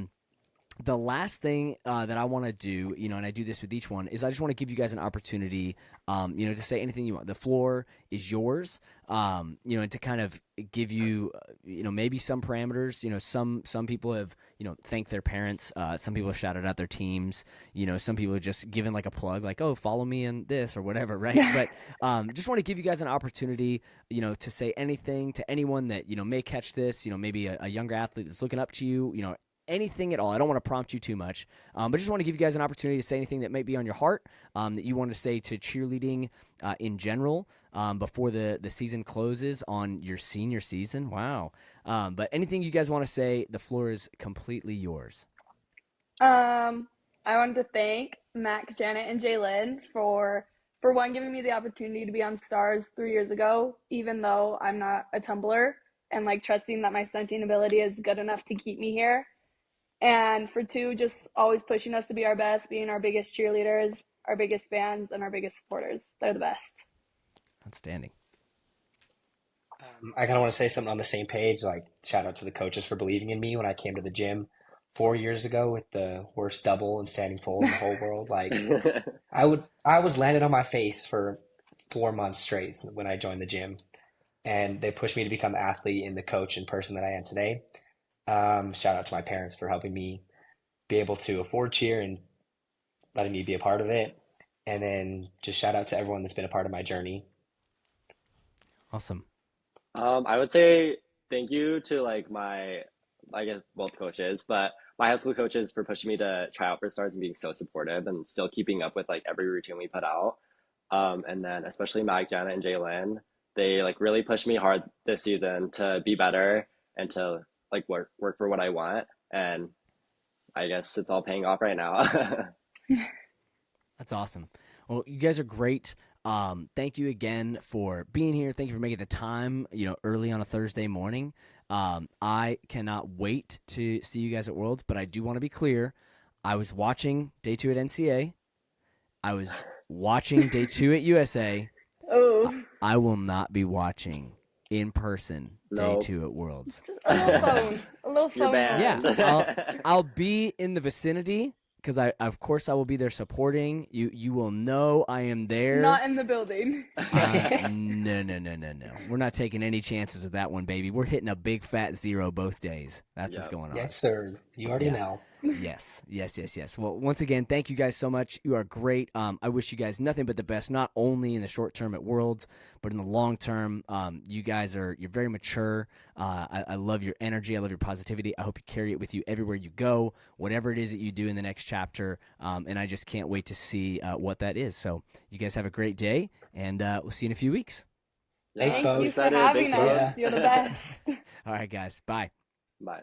Speaker 4: The last thing that I want to do, and I do this with each one, is I just want to give you guys an opportunity, to say anything you want. The floor is yours, and to kind of give you, maybe some parameters. Some people have, thanked their parents. Some people have shouted out their teams. Some people have just given like a plug, like, oh, follow me in this or whatever, right? But just want to give you guys an opportunity, to say anything to anyone that, may catch this, maybe a younger athlete that's looking up to you, anything at all. I don't want to prompt you too much, but just want to give you guys an opportunity to say anything that may be on your heart, that you want to say to cheerleading in general before the season closes on your senior season. Wow. But anything you guys want to say, the floor is completely yours.
Speaker 2: I wanted to thank Mac, Janet, and Jalen for one, giving me the opportunity to be on Stars 3 years ago, even though I'm not a tumbler, and like trusting that my stunting ability is good enough to keep me here. And for two, just always pushing us to be our best, being our biggest cheerleaders, our biggest fans, and our biggest supporters. They're the best.
Speaker 4: Outstanding.
Speaker 1: I kind of want to say something on the same page. Like, shout out to the coaches for believing in me when I came to the gym 4 years ago with the worst double and standing full in the whole world. Like, I was landed on my face for 4 months straight when I joined the gym, and they pushed me to become the athlete and the coach and person that I am today. Shout out to my parents for helping me be able to afford cheer and letting me be a part of it. And then just shout out to everyone that's been a part of my journey.
Speaker 4: Awesome.
Speaker 3: I would say thank you to like I guess both coaches, but my high school coaches for pushing me to try out for Stars and being so supportive and still keeping up with like every routine we put out. And then especially Mag, Janet, and Jalen, they like really pushed me hard this season to be better and to like work for what I want. And I guess it's all paying off right now.
Speaker 4: That's awesome. Well, you guys are great. Thank you again for being here. Thank you for making the time, early on a Thursday morning. I cannot wait to see you guys at Worlds, but I do want to be clear. I was watching day 2 at NCA. I was watching day 2 at USA.
Speaker 2: Oh,
Speaker 4: I will not be watching in person day
Speaker 3: Nope.
Speaker 4: 2 at Worlds.
Speaker 2: just a little phone. A little
Speaker 3: You're
Speaker 2: phone.
Speaker 3: banned.
Speaker 4: Yeah, I'll be in the vicinity because of course I will be there supporting you. You will know I am there.
Speaker 2: Not in the building.
Speaker 4: No. We're not taking any chances of that one, baby. We're hitting a big fat 0 both days. That's what's
Speaker 3: Yep.
Speaker 4: going on.
Speaker 1: Yes, sir. You already
Speaker 4: Yeah.
Speaker 1: know.
Speaker 4: Yes. Well, once again, thank you guys so much. You are great. I wish you guys nothing but the best, not only in the short term at Worlds, but in the long term. You guys you're very mature. I love your energy. I love your positivity. I hope you carry it with you everywhere you go, whatever it is that you do in the next chapter. And I just can't wait to see what that is. So you guys have a great day, and we'll see you in a few weeks.
Speaker 1: Thanks,
Speaker 2: Thank
Speaker 1: folks.
Speaker 2: you for
Speaker 3: Excited.
Speaker 2: having
Speaker 3: Thanks,
Speaker 2: us.
Speaker 1: folks.
Speaker 2: You're the best.
Speaker 4: All right, guys. Bye.
Speaker 3: Bye.